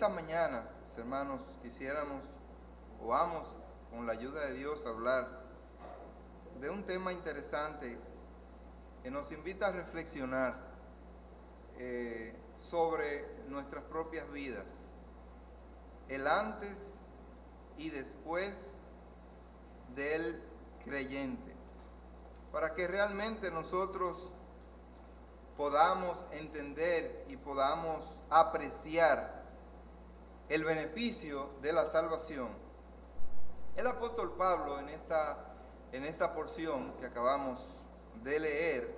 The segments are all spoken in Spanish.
esta mañana, hermanos, quisiéramos o vamos con la ayuda de Dios a hablar de un tema interesante que nos invita a reflexionar sobre nuestras propias vidas, el antes y después del creyente, para que realmente nosotros podamos entender y podamos apreciar el beneficio de la salvación. El apóstol Pablo en esta porción que acabamos de leer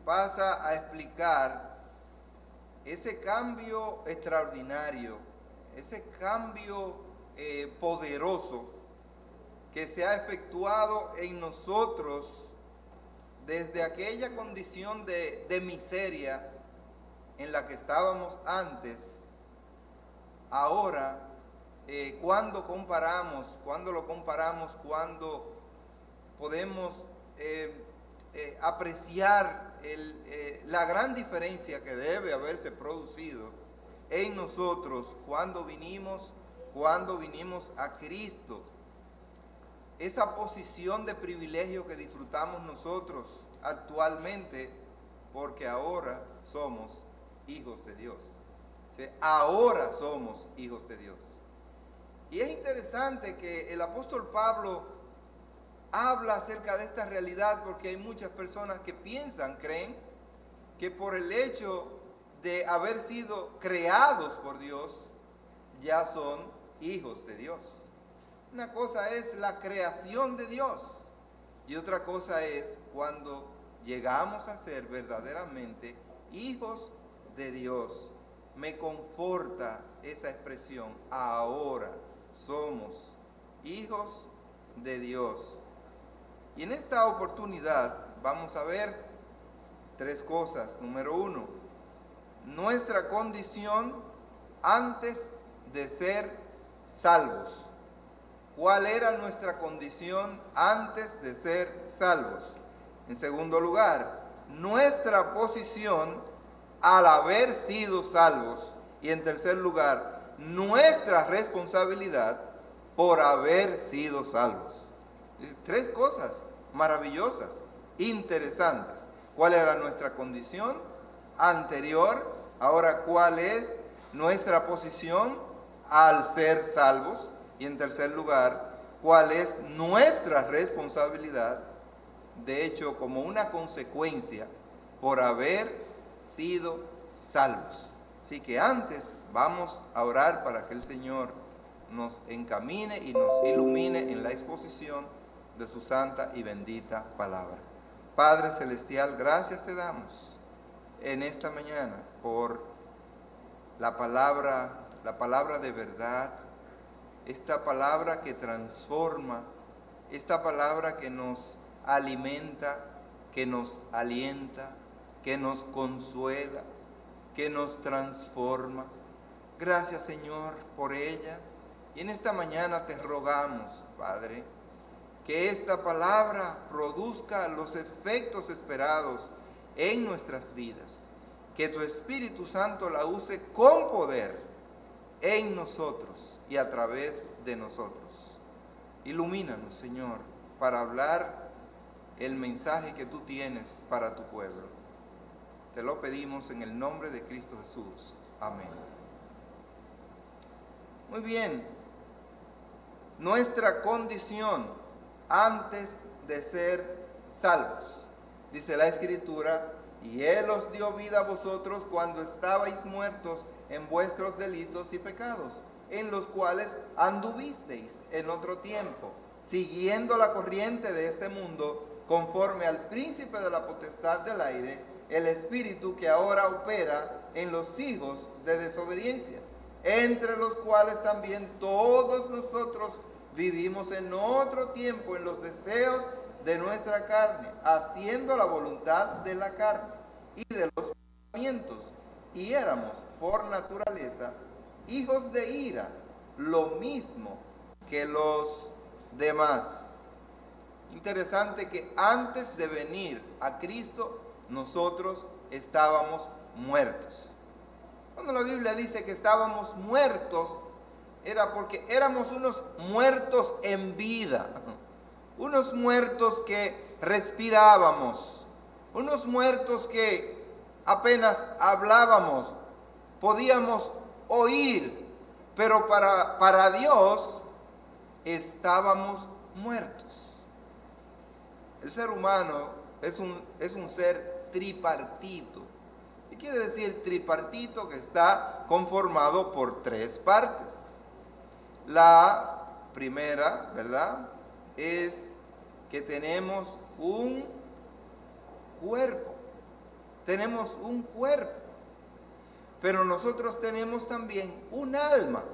pasa a explicar ese cambio extraordinario, ese cambio poderoso que se ha efectuado en nosotros desde aquella condición de miseria en la que estábamos antes. Ahora, cuando lo comparamos, cuando podemos apreciar la gran diferencia que debe haberse producido en nosotros cuando vinimos a Cristo, esa posición de privilegio que disfrutamos nosotros actualmente, porque ahora somos hijos de Dios. ¿Sí? Ahora somos hijos de Dios. Y es interesante que el apóstol Pablo habla acerca de esta realidad, porque hay muchas personas que creen que por el hecho de haber sido creados por Dios, ya son hijos de Dios. Una cosa es la creación de Dios y otra cosa es cuando llegamos a ser verdaderamente hijos de Dios. Me conforta esa expresión, ahora somos hijos de Dios. Y en esta oportunidad vamos a ver tres cosas. Número uno, nuestra condición antes de ser salvos. ¿Cuál era nuestra condición antes de ser salvos? En segundo lugar, nuestra posición al haber sido salvos. Y en tercer lugar, nuestra responsabilidad por haber sido salvos. Tres cosas maravillosas, interesantes. ¿Cuál era nuestra condición anterior? Ahora, ¿cuál es nuestra posición al ser salvos? Y en tercer lugar, ¿cuál es nuestra responsabilidad? De hecho, como una consecuencia por haber sido salvos. Así que antes vamos a orar para que el Señor nos encamine y nos ilumine en la exposición de su santa y bendita palabra. Padre Celestial, gracias te damos en esta mañana por la palabra de verdad, esta palabra que transforma, esta palabra que nos alimenta, que nos alienta, que nos consuela, que nos transforma. Gracias, Señor, por ella. Y en esta mañana te rogamos, Padre, que esta palabra produzca los efectos esperados en nuestras vidas. Que tu Espíritu Santo la use con poder en nosotros y a través de nosotros. Ilumínanos, Señor, para hablar el mensaje que tú tienes para tu pueblo. Te lo pedimos en el nombre de Cristo Jesús. Amén. Muy bien. Nuestra condición antes de ser salvos. Dice la Escritura, y Él os dio vida a vosotros cuando estabais muertos en vuestros delitos y pecados, en los cuales anduvisteis en otro tiempo, siguiendo la corriente de este mundo, conforme al príncipe de la potestad del aire, el espíritu que ahora opera en los hijos de desobediencia, entre los cuales también todos nosotros vivimos en otro tiempo en los deseos de nuestra carne, haciendo la voluntad de la carne y de los pensamientos, y éramos por naturaleza hijos de ira, lo mismo que los demás. Interesante que antes de venir a Cristo nosotros estábamos muertos. Cuando la Biblia dice que estábamos muertos, era porque éramos unos muertos en vida, unos muertos que respirábamos, unos muertos que apenas hablábamos, podíamos oír, pero para Dios estábamos muertos. El ser humano es un ser tripartito. ¿Qué quiere decir tripartito? Que está conformado por tres partes. La primera, ¿verdad?, es que tenemos un cuerpo. Tenemos un cuerpo. Pero nosotros tenemos también un alma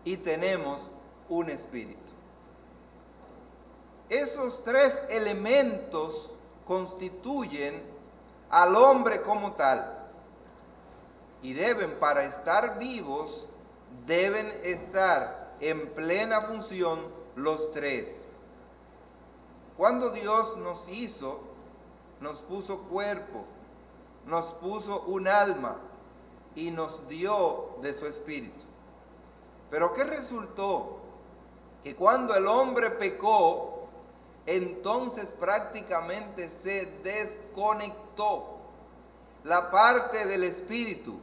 y tenemos un espíritu. Esos tres elementos constituyen al hombre como tal. Y para estar vivos, deben estar en plena función los tres. Cuando Dios nos hizo, nos puso cuerpo, nos puso un alma y nos dio de su espíritu. Pero ¿qué resultó? Que cuando el hombre pecó, entonces prácticamente se desconectó la parte del espíritu.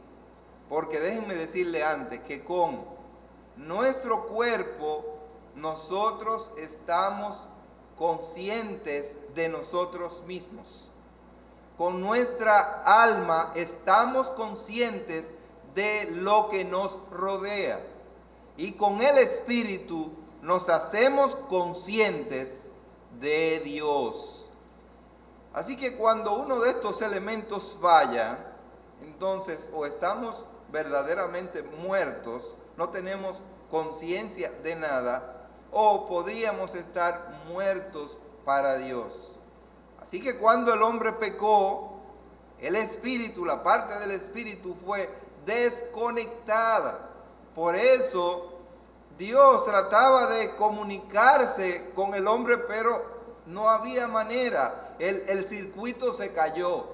Porque déjenme decirle antes que con nuestro cuerpo nosotros estamos conscientes de nosotros mismos. Con nuestra alma estamos conscientes de lo que nos rodea. Y con el espíritu nos hacemos conscientes de Dios. Así que cuando uno de estos elementos falla, entonces o estamos verdaderamente muertos, no tenemos conciencia de nada, o podríamos estar muertos para Dios. Así que cuando el hombre pecó, el espíritu, la parte del espíritu fue desconectada. Por eso Dios trataba de comunicarse con el hombre, pero no había manera. El circuito se cayó.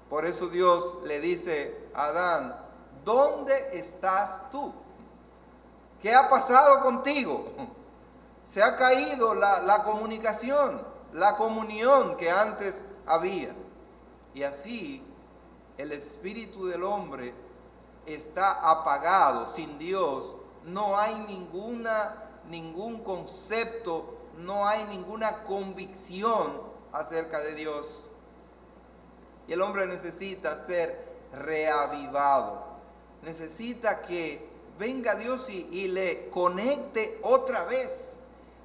Por eso Dios le dice a Adán: ¿dónde estás tú? ¿Qué ha pasado contigo? Se ha caído la comunicación, la comunión que antes había. Y así el espíritu del hombre está apagado. Sin Dios no hay ningún concepto, no hay ninguna convicción acerca de Dios. Y el hombre necesita ser reavivado. Necesita que venga Dios y le conecte otra vez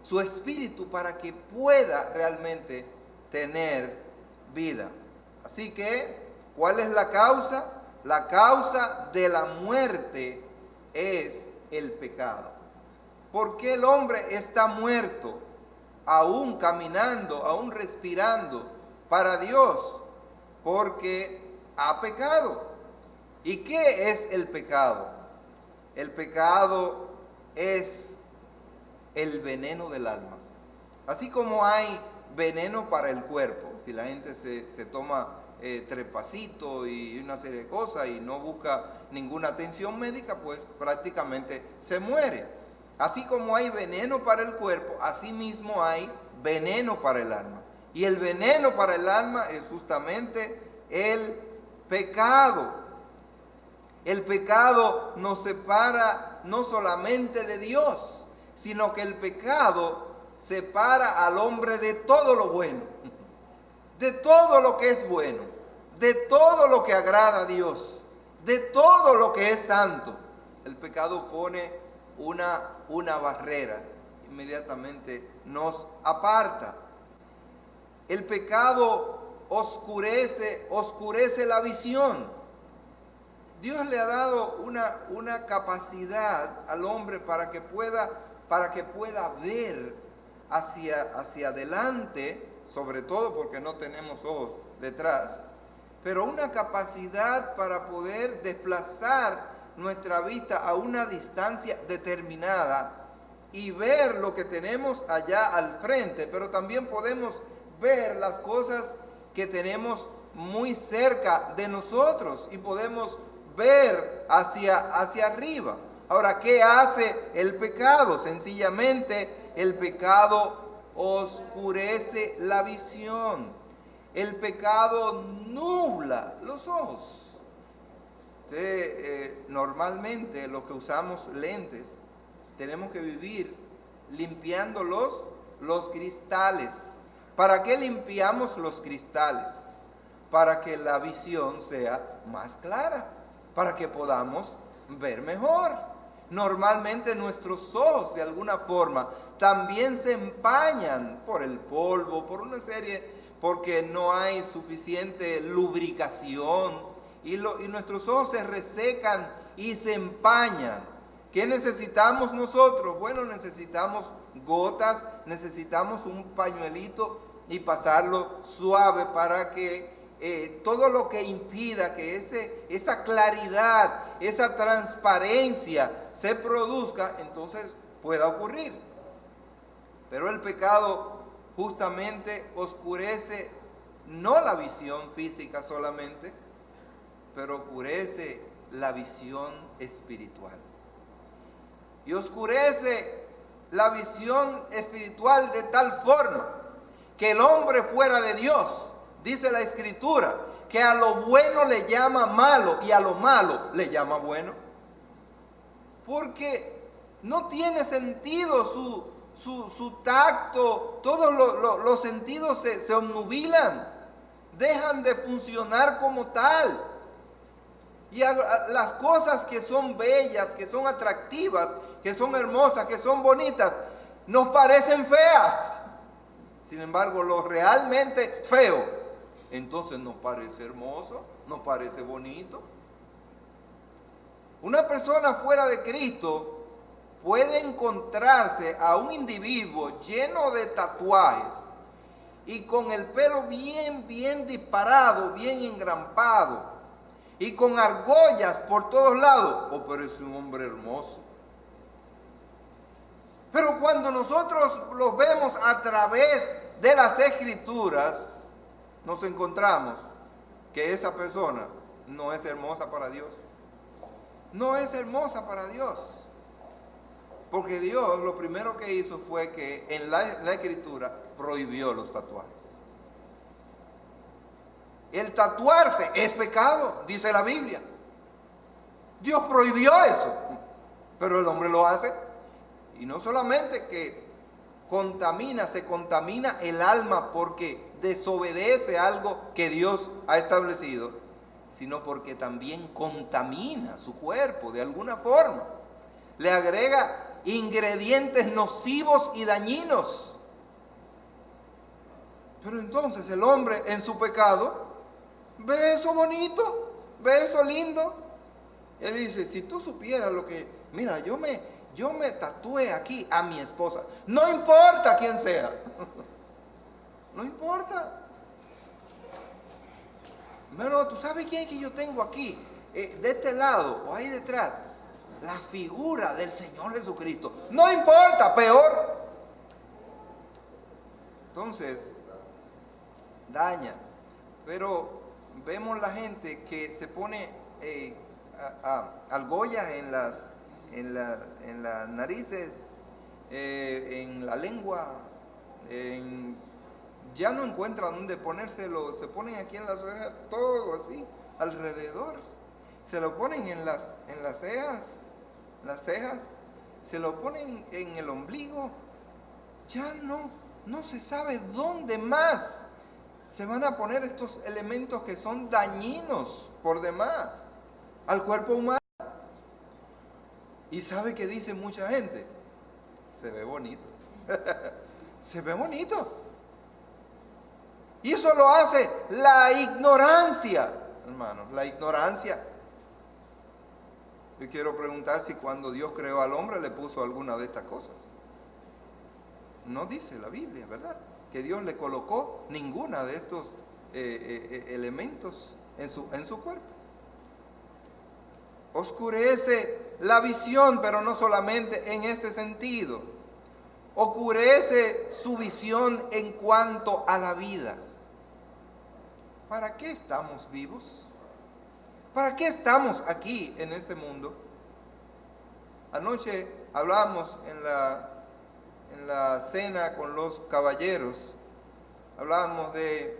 su espíritu para que pueda realmente tener vida. Así que, ¿cuál es la causa? La causa de la muerte es el pecado. ¿Por qué el hombre está muerto, aún caminando, aún respirando para Dios? Porque ha pecado. ¿Y qué es el pecado? El pecado es el veneno del alma. Así como hay veneno para el cuerpo, si la gente se toma trepacito y una serie de cosas y no busca ninguna atención médica, pues prácticamente se muere. Así como hay veneno para el cuerpo, así mismo hay veneno para el alma. Y el veneno para el alma es justamente el pecado. El pecado nos separa no solamente de Dios, sino que el pecado separa al hombre de todo lo bueno, de todo lo que es bueno, de todo lo que agrada a Dios, de todo lo que es santo. El pecado pone una barrera, inmediatamente nos aparta. El pecado oscurece la visión. Dios le ha dado una capacidad al hombre para que pueda ver hacia adelante, sobre todo porque no tenemos ojos detrás, pero una capacidad para poder desplazar nuestra vista a una distancia determinada y ver lo que tenemos allá al frente, pero también podemos ver las cosas que tenemos muy cerca de nosotros y podemos ver hacia arriba. Ahora, ¿qué hace el pecado? Sencillamente, el pecado oscurece la visión. El pecado nubla los ojos. Normalmente los que usamos lentes tenemos que vivir limpiando los cristales. ¿Para qué limpiamos los cristales? Para que la visión sea más clara, para que podamos ver mejor. Normalmente nuestros ojos de alguna forma también se empañan por el polvo, por una serie, porque no hay suficiente lubricación y nuestros ojos se resecan y se empañan. ¿Qué necesitamos nosotros? Bueno, necesitamos gotas, necesitamos un pañuelito y pasarlo suave para que todo lo que impida que esa claridad, esa transparencia se produzca, entonces pueda ocurrir. Pero el pecado justamente oscurece no la visión física solamente, pero oscurece la visión espiritual. Y oscurece la visión espiritual de tal forma que el hombre fuera de Dios, dice la Escritura, que a lo bueno le llama malo y a lo malo le llama bueno. Porque no tiene sentido su tacto, todos los sentidos se obnubilan, dejan de funcionar como tal. Y las cosas que son bellas, que son atractivas, que son hermosas, que son bonitas, nos parecen feas. Sin embargo, lo realmente feo, entonces nos parece hermoso, nos parece bonito. Una persona fuera de Cristo puede encontrarse a un individuo lleno de tatuajes y con el pelo bien disparado, bien engrampado y con argollas por todos lados. Oh, pero es un hombre hermoso. Pero cuando nosotros los vemos a través de las Escrituras, nos encontramos que esa persona no es hermosa para Dios. No es hermosa para Dios. Porque Dios lo primero que hizo fue que en la Escritura prohibió los tatuajes. El tatuarse es pecado, dice la Biblia. Dios prohibió eso, pero el hombre lo hace. Y no solamente que se contamina el alma porque desobedece algo que Dios ha establecido, sino porque también contamina su cuerpo de alguna forma. Le agrega ingredientes nocivos y dañinos. Pero entonces el hombre en su pecado ve eso bonito, ve eso lindo. Él dice, si tú supieras lo que... Mira, yo me tatué aquí a mi esposa. No importa quién sea. No importa. Pero tú sabes quién es que yo tengo aquí, de este lado o ahí detrás. La figura del Señor Jesucristo. No importa, peor. Entonces, daña. Pero vemos la gente que se pone argollas en las narices, en la lengua, ya no encuentran dónde ponérselo, se ponen aquí en las orejas, todo así, alrededor. Se lo ponen en las cejas, se lo ponen en el ombligo. Ya no se sabe dónde más se van a poner estos elementos que son dañinos por demás al cuerpo humano. ¿Y sabe qué dice mucha gente? Se ve bonito. Se ve bonito. Y eso lo hace la ignorancia, hermanos, la ignorancia. Yo quiero preguntar si cuando Dios creó al hombre le puso alguna de estas cosas. No dice la Biblia, ¿verdad? Que Dios le colocó ninguna de estos elementos en su cuerpo. Oscurece la visión, pero no solamente en este sentido. Oscurece su visión en cuanto a la vida. ¿Para qué estamos vivos? ¿Para qué estamos aquí en este mundo? Anoche hablábamos en la cena con los caballeros, hablábamos de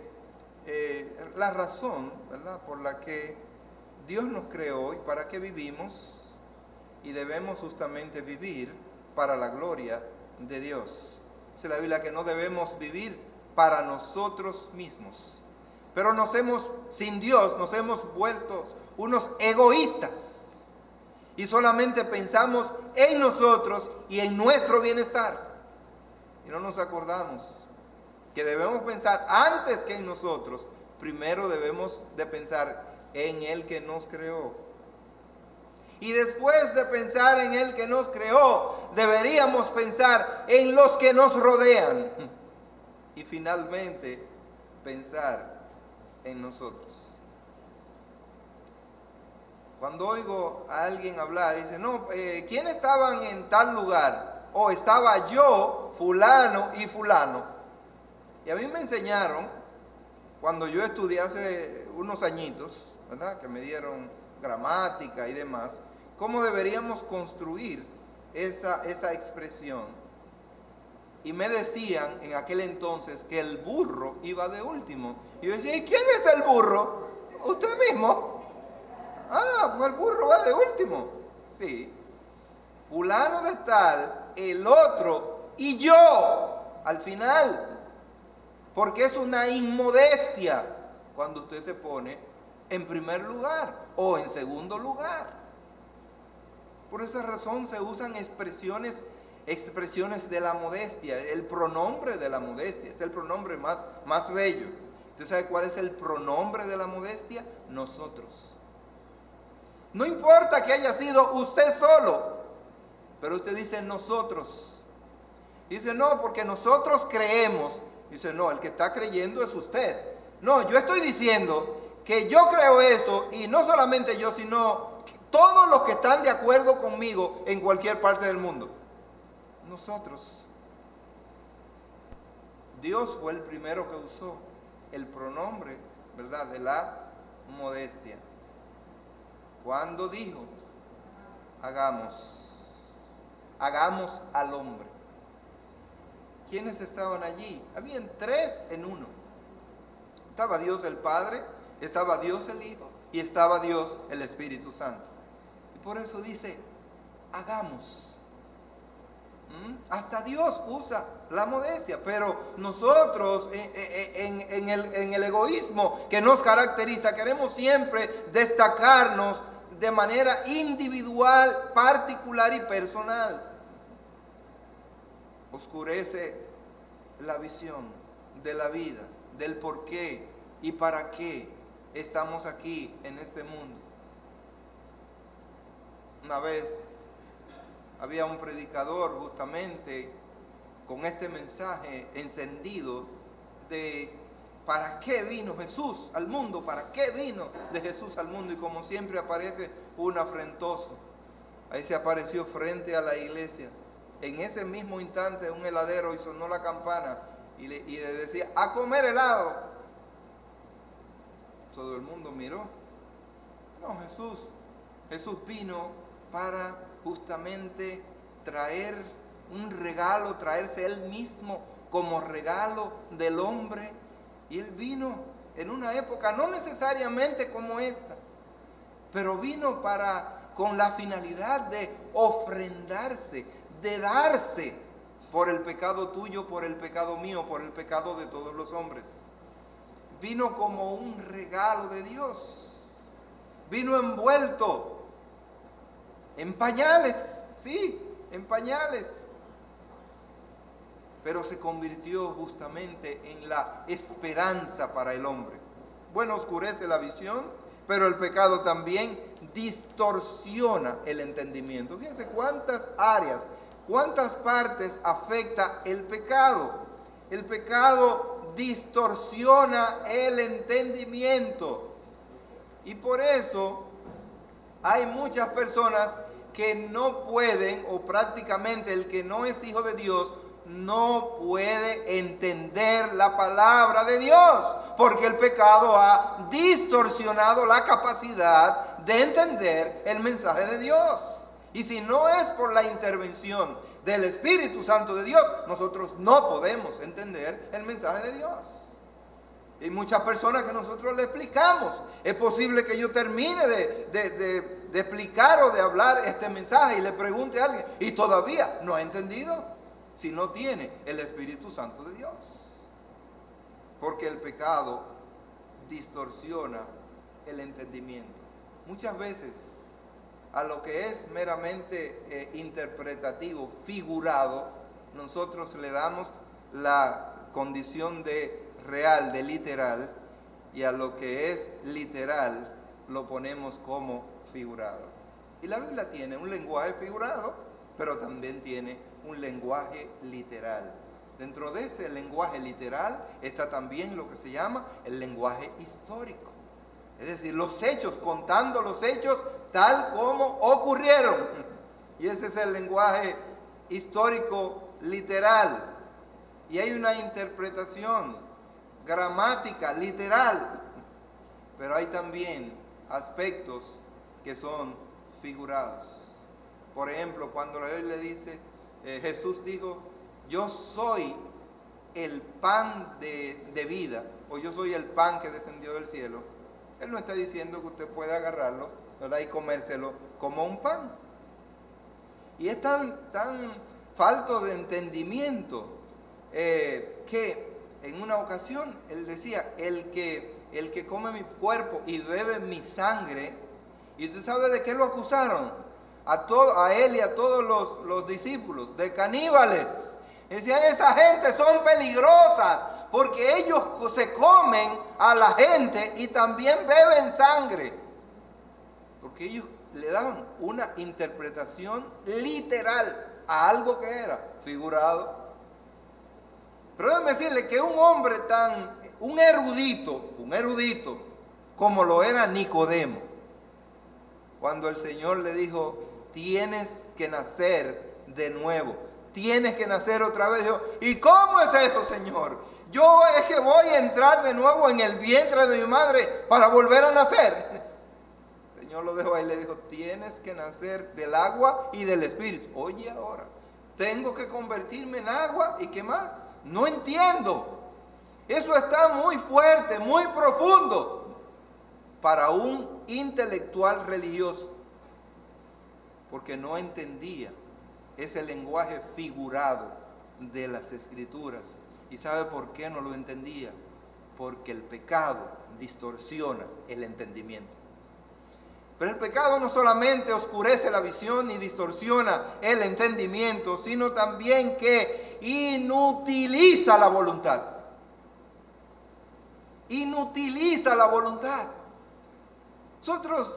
la razón, ¿verdad?, por la que Dios nos creó y para qué vivimos, y debemos justamente vivir para la gloria de Dios. Dice la Biblia que no debemos vivir para nosotros mismos, pero sin Dios nos hemos vuelto unos egoístas y solamente pensamos en nosotros y en nuestro bienestar, y no nos acordamos que debemos pensar antes que en nosotros. Primero debemos de pensar en el que nos creó, y después de pensar en el que nos creó, deberíamos pensar en los que nos rodean, y finalmente pensar en nosotros. Cuando oigo a alguien hablar, dice, no, ¿quiénes estaban en tal lugar? O estaba yo, fulano y fulano. Y a mí me enseñaron, cuando yo estudié hace unos añitos, ¿verdad?, que me dieron gramática y demás, cómo deberíamos construir esa expresión. Y me decían en aquel entonces que el burro iba de último. Y yo decía, ¿y quién es el burro? ¿Usted mismo? Ah, pues el burro va de último. Sí. Fulano de tal, el otro y yo al final. Porque es una inmodestia cuando usted se pone en primer lugar o en segundo lugar. Por esa razón se usan expresiones de la modestia. El pronombre de la modestia es el pronombre más bello. ¿Usted sabe cuál es el pronombre de la modestia? Nosotros. No importa que haya sido usted solo, pero usted dice nosotros. Dice, no, porque nosotros creemos. Dice, no, el que está creyendo es usted. No, yo estoy diciendo que yo creo eso, y no solamente yo, sino todos los que están de acuerdo conmigo en cualquier parte del mundo. Nosotros. Dios fue el primero que usó el pronombre, ¿verdad?, de la modestia. Cuando dijo, hagamos al hombre. ¿Quiénes estaban allí? Habían 3 en 1. Estaba Dios el Padre, estaba Dios el Hijo y estaba Dios el Espíritu Santo. Y por eso dice, hagamos. Hasta Dios usa la modestia, pero nosotros en el egoísmo que nos caracteriza, queremos siempre destacarnos de manera individual, particular y personal. Oscurece la visión de la vida, del por qué y para qué estamos aquí en este mundo. Una vez había un predicador justamente con este mensaje encendido de ¿para qué vino Jesús al mundo? ¿Para qué vino de Jesús al mundo? Y como siempre aparece un afrentoso. Ahí se apareció frente a la iglesia. En ese mismo instante un heladero y sonó la campana y le decía, a comer helado. Todo el mundo miró. No, Jesús vino para justamente traer un regalo, traerse él mismo como regalo del hombre. Y él vino en una época no necesariamente como esta, pero vino con la finalidad de ofrendarse, de darse por el pecado tuyo, por el pecado mío, por el pecado de todos los hombres. Vino como un regalo de Dios. Vino envuelto en pañales, sí, en pañales. Pero se convirtió justamente en la esperanza para el hombre. Bueno, oscurece la visión, pero el pecado también distorsiona el entendimiento. Fíjense cuántas áreas, cuántas partes afecta el pecado. El pecado distorsiona el entendimiento. Y por eso hay muchas personas que no pueden, o prácticamente el que no es hijo de Dios, no puede entender la palabra de Dios, porque el pecado ha distorsionado la capacidad de entender el mensaje de Dios. Y si no es por la intervención del Espíritu Santo de Dios, nosotros no podemos entender el mensaje de Dios. Y muchas personas que nosotros le explicamos, es posible que yo termine de explicar o de hablar este mensaje y le pregunte a alguien, y todavía no ha entendido, si no tiene el Espíritu Santo de Dios. Porque el pecado distorsiona el entendimiento. Muchas veces a lo que es meramente interpretativo, figurado, nosotros le damos la condición de real, de literal, y a lo que es literal lo ponemos como figurado. Y la Biblia tiene un lenguaje figurado, pero también tiene un lenguaje literal. Dentro de ese lenguaje literal está también lo que se llama el lenguaje histórico. Es decir, los hechos, contando los hechos tal como ocurrieron. Y ese es el lenguaje histórico literal. Y hay una interpretación gramática literal, pero hay también aspectos que son figurados. Por ejemplo, cuando la Biblia dice, Jesús dijo, yo soy el pan de vida, o yo soy el pan que descendió del cielo. Él no está diciendo que usted puede agarrarlo, ¿verdad?, y comérselo como un pan. Y es tan falto de entendimiento que en una ocasión él decía, el que come mi cuerpo y bebe mi sangre, y usted sabe de qué lo acusaron, a él y a todos los discípulos, de caníbales. Decían, esa gente son peligrosas, porque ellos se comen a la gente y también beben sangre. Porque ellos le daban una interpretación literal a algo que era figurado. Pero déjeme decirle que un erudito, como lo era Nicodemo, cuando el Señor le dijo, tienes que nacer de nuevo, tienes que nacer otra vez, dijo, ¿y cómo es eso, Señor? Yo es que voy a entrar de nuevo en el vientre de mi madre para volver a nacer. El Señor lo dejó ahí y le dijo, tienes que nacer del agua y del Espíritu. Oye, ahora, tengo que convertirme en agua, ¿y qué más? No entiendo. Eso está muy fuerte, muy profundo para un intelectual religioso, porque no entendía ese lenguaje figurado de las Escrituras. ¿Y sabe por qué no lo entendía? Porque el pecado distorsiona el entendimiento. Pero el pecado no solamente oscurece la visión y distorsiona el entendimiento, sino también que inutiliza la voluntad. Inutiliza la voluntad. Nosotros,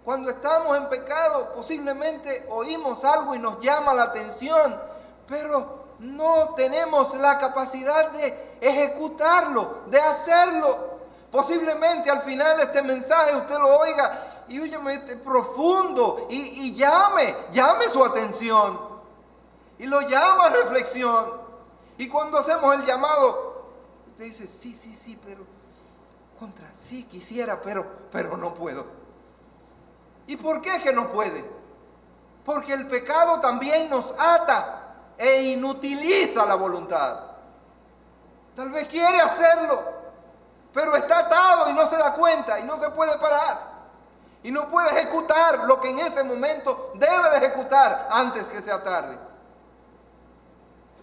cuando estamos en pecado, posiblemente oímos algo y nos llama la atención, pero no tenemos la capacidad de ejecutarlo, de hacerlo. Posiblemente al final de este mensaje usted lo oiga y óyeme, profundo, y llame su atención, y lo llama a reflexión. Y cuando hacemos el llamado, usted dice, sí, pero sí quisiera, pero no puedo. ¿Y por qué es que no puede? Porque el pecado también nos ata e inutiliza la voluntad. Tal vez quiere hacerlo, pero está atado y no se da cuenta y no se puede parar. Y no puede ejecutar lo que en ese momento debe de ejecutar antes que sea tarde.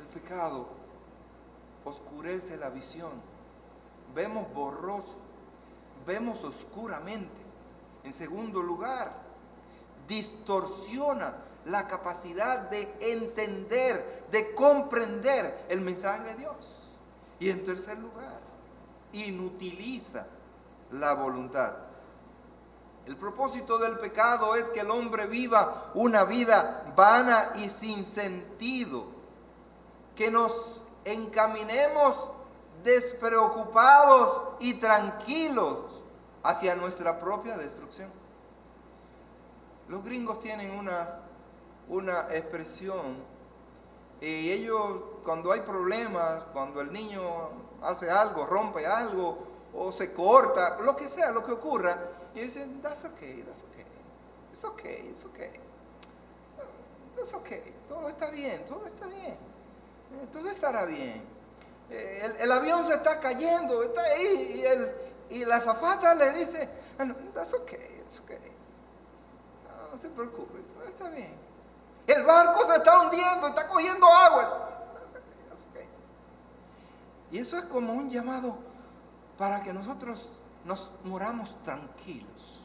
El pecado oscurece la visión. Vemos borroso, vemos oscuramente. En segundo lugar, distorsiona la capacidad de entender, de comprender el mensaje de Dios. Y en tercer lugar, inutiliza la voluntad. El propósito del pecado es que el hombre viva una vida vana y sin sentido, que nos encaminemos despreocupados y tranquilos hacia nuestra propia destrucción. Los gringos tienen una expresión, y ellos, cuando hay problemas, cuando el niño hace algo, rompe algo, o se corta, lo que sea, lo que ocurra, y dicen, that's okay, it's okay, todo está bien, todo estará bien. El avión se está cayendo, está ahí, y la azafata le dice, no, that's okay, no se preocupe, todo está bien. El barco se está hundiendo, está cogiendo agua. Y eso es como un llamado para que nosotros nos moramos tranquilos.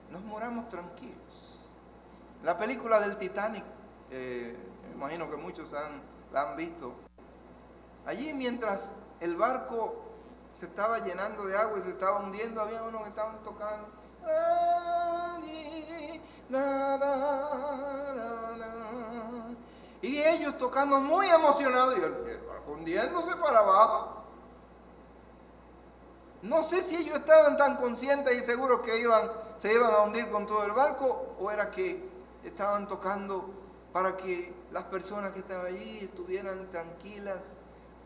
Nos moramos tranquilos. La película del Titanic, me imagino que muchos la han visto. Allí mientras el barco se estaba llenando de agua y se estaba hundiendo, había unos que estaban tocando. Y ellos tocando muy emocionados y el barco hundiéndose para abajo. No sé si ellos estaban tan conscientes y seguros que se iban a hundir con todo el barco, o era que estaban tocando para que las personas que estaban allí estuvieran tranquilas,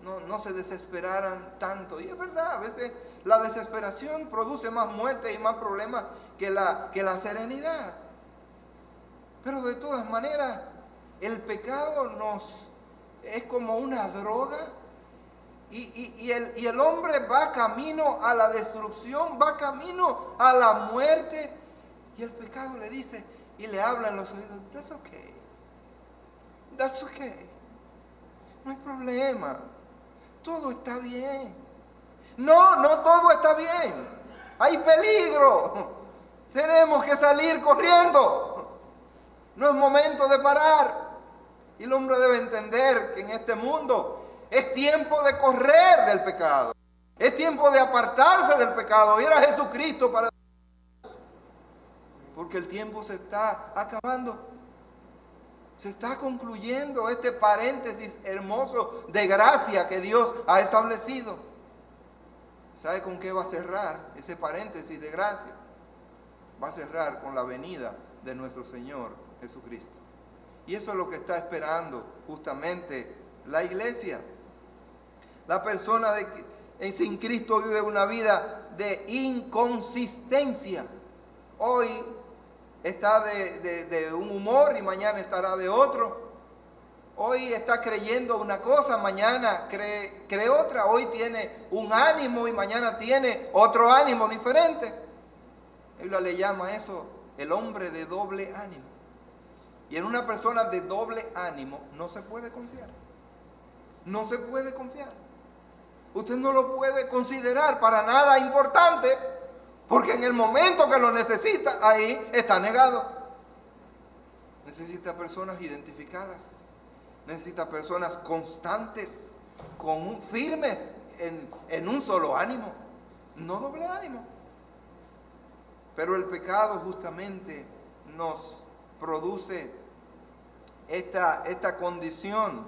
no se desesperaran tanto. Y es verdad, a veces la desesperación produce más muerte y más problemas que la serenidad. Pero de todas maneras, el pecado es como una droga, y el hombre va camino a la destrucción, va camino a la muerte, y el pecado le dice y le habla en los oídos, that's okay, no hay problema, todo está bien. No todo está bien, hay peligro, tenemos que salir corriendo, no es momento de parar. Y el hombre debe entender que en este mundo es tiempo de correr del pecado, es tiempo de apartarse del pecado, ir a Jesucristo porque el tiempo se está acabando, se está concluyendo este paréntesis hermoso de gracia que Dios ha establecido. ¿Sabe con qué va a cerrar ese paréntesis de gracia? Va a cerrar con la venida de nuestro Señor Jesucristo. Y eso es lo que está esperando justamente la iglesia. La persona sin Cristo vive una vida de inconsistencia. Hoy está de un humor y mañana estará de otro. Hoy está creyendo una cosa, mañana cree otra. Hoy tiene un ánimo y mañana tiene otro ánimo diferente. La Biblia le llama a eso el hombre de doble ánimo. Y en una persona de doble ánimo no se puede confiar. No se puede confiar. Usted no lo puede considerar para nada importante, porque en el momento que lo necesita, ahí está negado. Necesita personas identificadas. Necesita personas constantes, firmes en un solo ánimo, no doble ánimo. Pero el pecado justamente nos produce esta condición.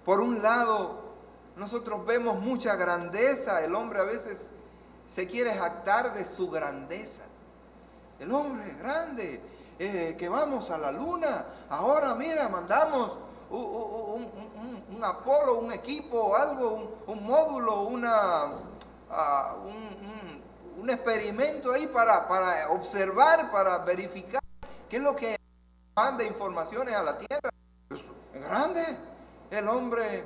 Por un lado, nosotros vemos mucha grandeza. El hombre a veces se quiere jactar de su grandeza. El hombre grande, que vamos a la luna. Ahora mira, mandamos un Apolo, un equipo, algo, un módulo, un experimento ahí para observar, para verificar qué es lo que manda informaciones a la Tierra. Es grande. El hombre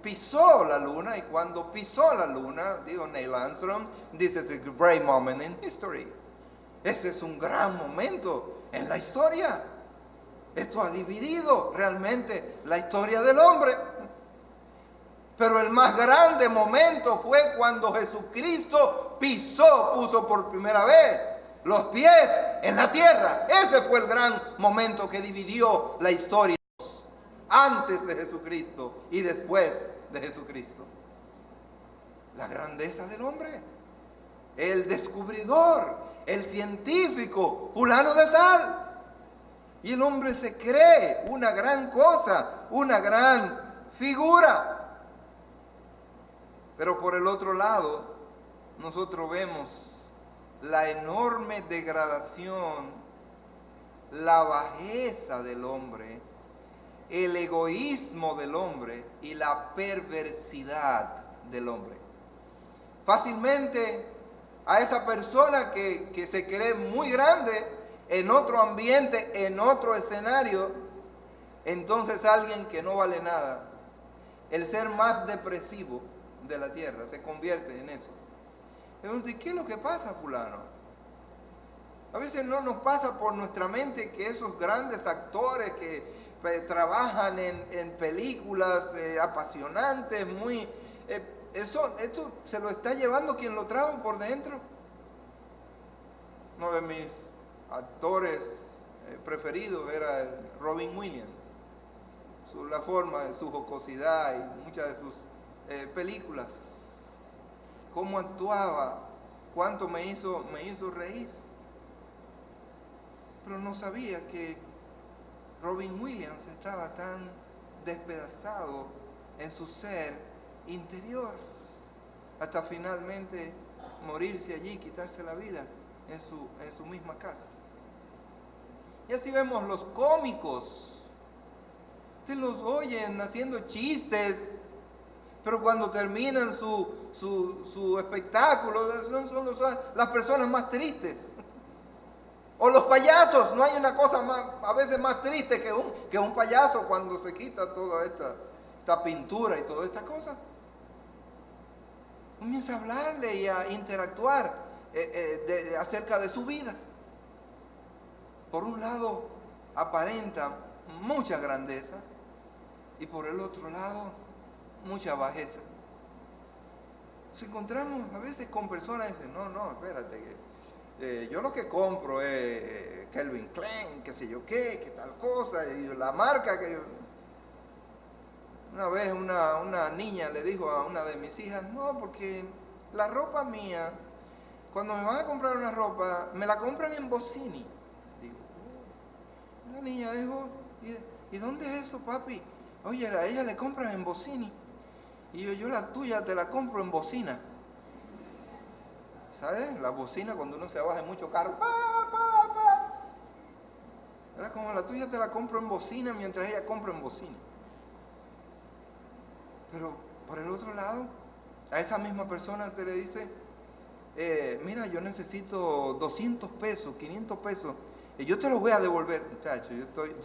pisó la luna, y cuando pisó la luna, dijo Neil Armstrong, this is a great moment in history. Este es un gran momento en la historia. Esto ha dividido realmente la historia del hombre. Pero el más grande momento fue cuando Jesucristo puso por primera vez los pies en la tierra. Ese fue el gran momento que dividió la historia, antes de Jesucristo y después de Jesucristo. La grandeza del hombre, el descubridor, el científico, fulano de tal. Y el hombre se cree una gran cosa, una gran figura. Pero por el otro lado, nosotros vemos la enorme degradación, la bajeza del hombre, el egoísmo del hombre y la perversidad del hombre. Fácilmente a esa persona que se cree muy grande en otro ambiente, en otro escenario, entonces alguien que no vale nada, el ser más depresivo de la tierra, se convierte en eso. Entonces, ¿qué es lo que pasa, fulano? A veces no nos pasa por nuestra mente que esos grandes actores que trabajan en películas apasionantes, esto se lo está llevando quien lo trajo por dentro. Uno de mis actores preferidos era Robin Williams. La forma de su jocosidad y muchas de sus películas. Cómo actuaba, cuánto me hizo reír. Pero no sabía que Robin Williams estaba tan despedazado en su ser interior, hasta finalmente morirse allí, quitarse la vida en su misma casa. Y así vemos los cómicos. Ustedes los oyen haciendo chistes, pero cuando terminan su espectáculo son las personas más tristes. O los payasos, no hay una cosa a veces más triste que un payaso cuando se quita toda esta pintura y toda esta cosa. Comienza a hablarle y a interactuar acerca de su vida. Por un lado aparenta mucha grandeza y por el otro lado mucha bajeza. Nos encontramos a veces con personas que dicen, no, espérate, yo lo que compro es Calvin Klein, qué sé yo qué tal cosa, y la marca que yo... Una vez una niña le dijo a una de mis hijas, no, porque la ropa mía, cuando me van a comprar una ropa, me la compran en Bossini. Digo, la niña dijo, ¿y dónde es eso, papi? Oye, a ella le compran en Bossini. Y yo la tuya te la compro en bocina. ¿Sabes? La bocina cuando uno se baja en mucho carro. Era como la tuya te la compro en bocina mientras ella compra en bocina. Pero por el otro lado, a esa misma persona te le dice, mira, yo necesito 200 pesos, 500 pesos, y yo te los voy a devolver. Muchacho, yo estoy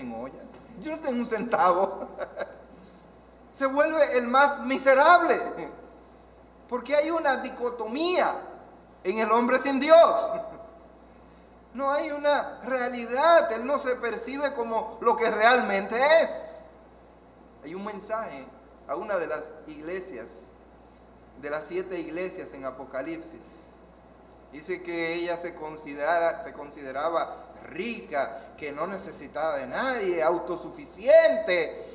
en olla, yo no tengo un centavo. Se vuelve el más miserable, porque hay una dicotomía en el hombre sin Dios. No hay una realidad, él no se percibe como lo que realmente es. Hay un mensaje a una de las iglesias, de las 7 iglesias en Apocalipsis. Dice que ella se consideraba rica, que no necesitaba de nadie, autosuficiente.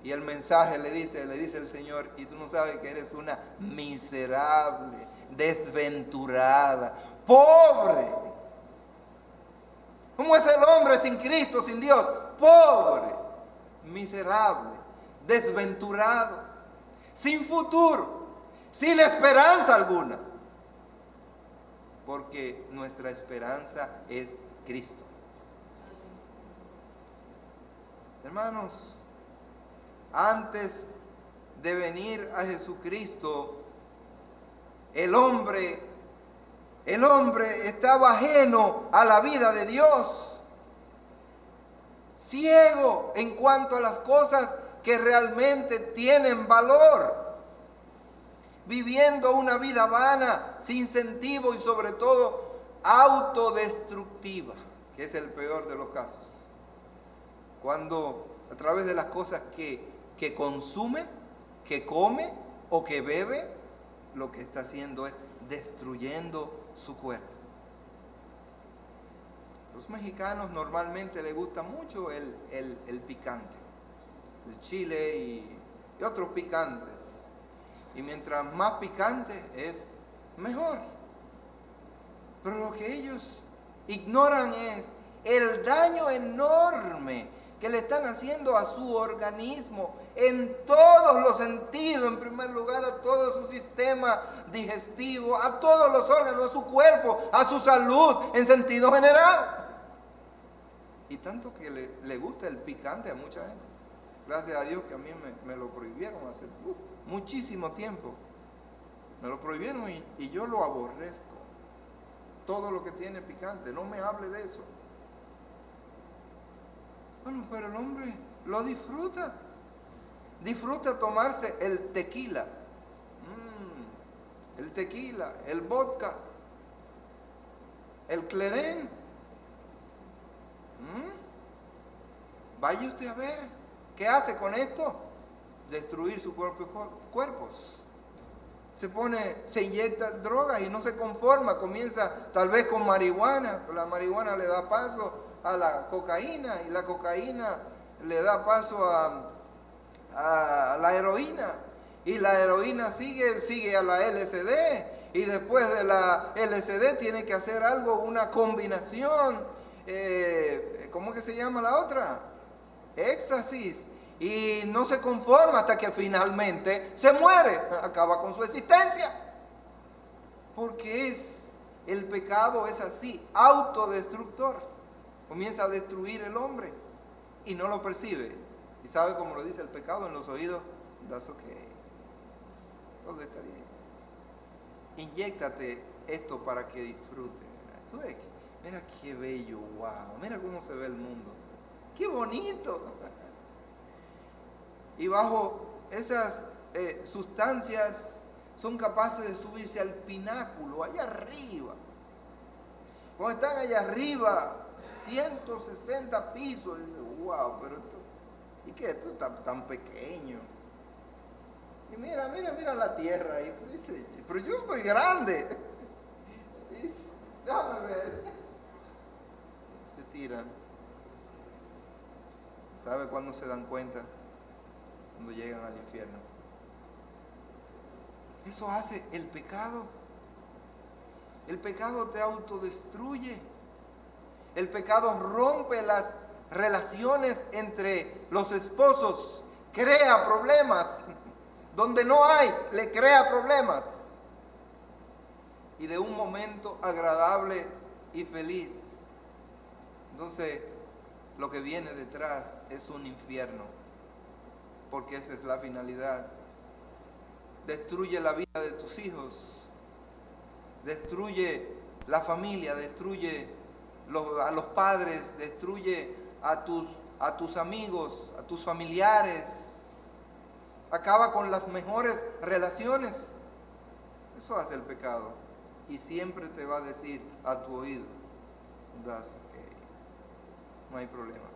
Y el mensaje le dice el Señor, y tú no sabes que eres una miserable, desventurada, pobre. ¿Cómo es el hombre sin Cristo, sin Dios? Pobre, miserable, desventurado, sin futuro, sin esperanza alguna. Porque nuestra esperanza es Cristo. Hermanos, antes de venir a Jesucristo, el hombre estaba ajeno a la vida de Dios, ciego en cuanto a las cosas que realmente tienen valor, viviendo una vida vana, sin sentido y sobre todo autodestructiva, que es el peor de los casos. Cuando a través de las cosas que consume, que come o que bebe, lo que está haciendo es destruyendo su cuerpo. Los mexicanos normalmente les gusta mucho el picante, el chile y otros picantes. Y mientras más picante es mejor. Pero lo que ellos ignoran es el daño enorme que le están haciendo a su organismo en todos los sentidos. En primer lugar, a todo su sistema digestivo, a todos los órganos de su cuerpo, a su salud en sentido general. Y tanto que le gusta el picante a mucha gente. Gracias a Dios que a mí me lo prohibieron hace muchísimo tiempo. Me lo prohibieron y yo lo aborrezco. Todo lo que tiene picante, no me hable de eso. Bueno, pero el hombre lo disfruta. Disfruta tomarse el tequila. El tequila, el vodka, el clerén. Vaya usted a ver, ¿qué hace con esto? Destruir sus propios cuerpos. Se inyecta drogas y no se conforma, comienza tal vez con marihuana, pero la marihuana le da paso a la cocaína y la cocaína le da paso a la heroína y la heroína sigue a la LSD y después de la LSD tiene que hacer algo, una combinación, ¿cómo que se llama la otra? Éxtasis. Y no se conforma hasta que finalmente se muere, acaba con su existencia. Porque el pecado es así, autodestructor. Comienza a destruir el hombre y no lo percibe. Y sabe cómo lo dice el pecado en los oídos, that's okay. Todo está bien. Inyéctate esto para que disfrute. ¿Tú ves? Mira qué bello, wow. Mira cómo se ve el mundo. Qué bonito. Y bajo esas sustancias son capaces de subirse al pináculo, allá arriba. Cuando están allá arriba, 160 pisos, y dicen, wow, pero esto, ¿y qué? Esto está tan pequeño. Y mira la tierra ahí, pero yo estoy grande. Y, déjame ver. Se tiran. ¿Sabe cuándo se dan cuenta? Cuando llegan al infierno. Eso hace el pecado. El pecado te autodestruye. El pecado rompe las relaciones entre los esposos, crea problemas. Donde no hay, le crea problemas. Y de un momento agradable y feliz, entonces lo que viene detrás es un infierno. Porque esa es la finalidad. Destruye la vida de tus hijos, destruye la familia, destruye a los padres, destruye a tus amigos, a tus familiares, acaba con las mejores relaciones. Eso hace el pecado y siempre te va a decir a tu oído, that's okay, no hay problema,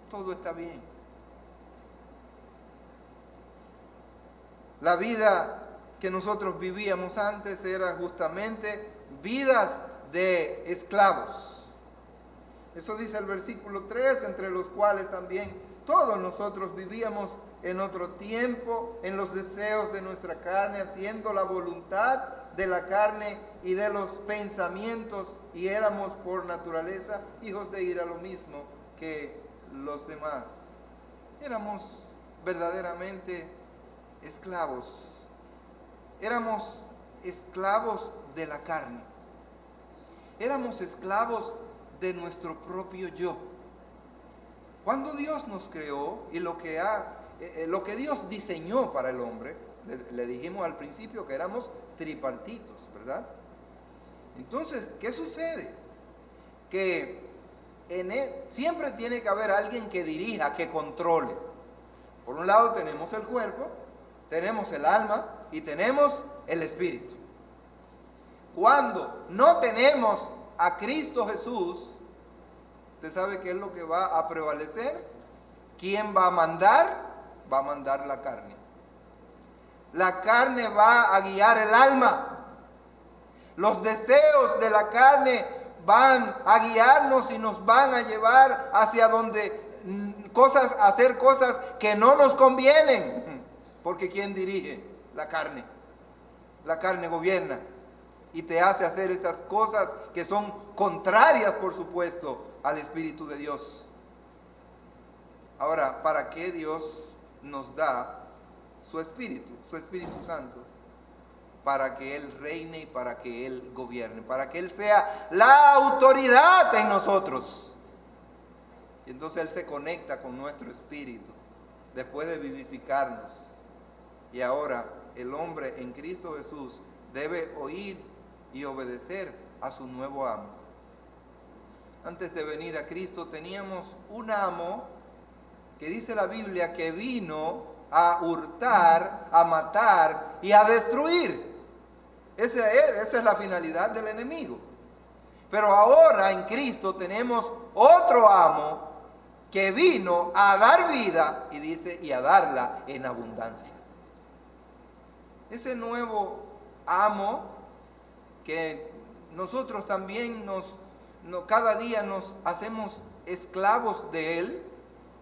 todo está bien. La vida que nosotros vivíamos antes era justamente vidas de esclavos. Eso dice el versículo 3, entre los cuales también todos nosotros vivíamos en otro tiempo, en los deseos de nuestra carne, haciendo la voluntad de la carne y de los pensamientos, y éramos por naturaleza hijos de ira, lo mismo que los demás. Éramos verdaderamente esclavos. Éramos esclavos de la carne. Éramos esclavos de nuestro propio yo. Cuando Dios nos creó y lo que Dios diseñó para el hombre, le dijimos al principio que éramos tripartitos, ¿verdad? Entonces, ¿qué sucede? Que siempre tiene que haber alguien que dirija, que controle. Por un lado tenemos el cuerpo, tenemos el alma y tenemos el espíritu. Cuando no tenemos a Cristo Jesús, ¿usted sabe qué es lo que va a prevalecer? ¿Quién va a mandar? Va a mandar la carne. La carne va a guiar el alma. Los deseos de la carne van a guiarnos y nos van a llevar hacia donde hacer cosas que no nos convienen. Porque ¿quién dirige? La carne. La carne gobierna y te hace hacer esas cosas que son contrarias, por supuesto, al Espíritu de Dios. Ahora, ¿para qué Dios nos da su Espíritu Santo? Para que Él reine y para que Él gobierne, para que Él sea la autoridad en nosotros. Y entonces Él se conecta con nuestro espíritu después de vivificarnos. Y ahora el hombre en Cristo Jesús debe oír y obedecer a su nuevo amo. Antes de venir a Cristo teníamos un amo que dice la Biblia que vino a hurtar, a matar y a destruir. Esa es la finalidad del enemigo. Pero ahora en Cristo tenemos otro amo que vino a dar vida y dice, y a darla en abundancia. Ese nuevo amo que nosotros también cada día nos hacemos esclavos de él,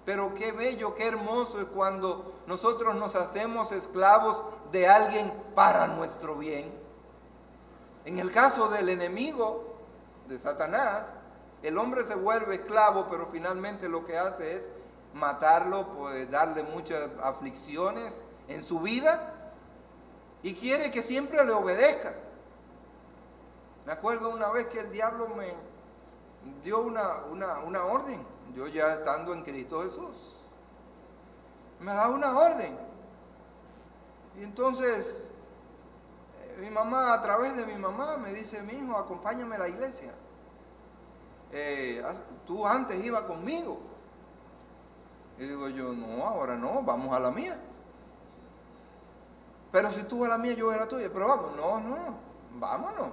pero qué bello, qué hermoso es cuando nosotros nos hacemos esclavos de alguien para nuestro bien. En el caso del enemigo, de Satanás, el hombre se vuelve esclavo, pero finalmente lo que hace es matarlo, pues darle muchas aflicciones en su vida y quiere que siempre le obedezca. Me acuerdo una vez que el diablo me dio una orden, yo ya estando en Cristo Jesús, me da una orden. Y entonces mi mamá, a través de mi mamá, me dice, mi hijo, acompáñame a la iglesia. Tú antes ibas conmigo. Y digo yo, no, ahora no, vamos a la mía. Pero si tú vas a la mía, yo voy a la tuya. Pero vamos, no, vámonos.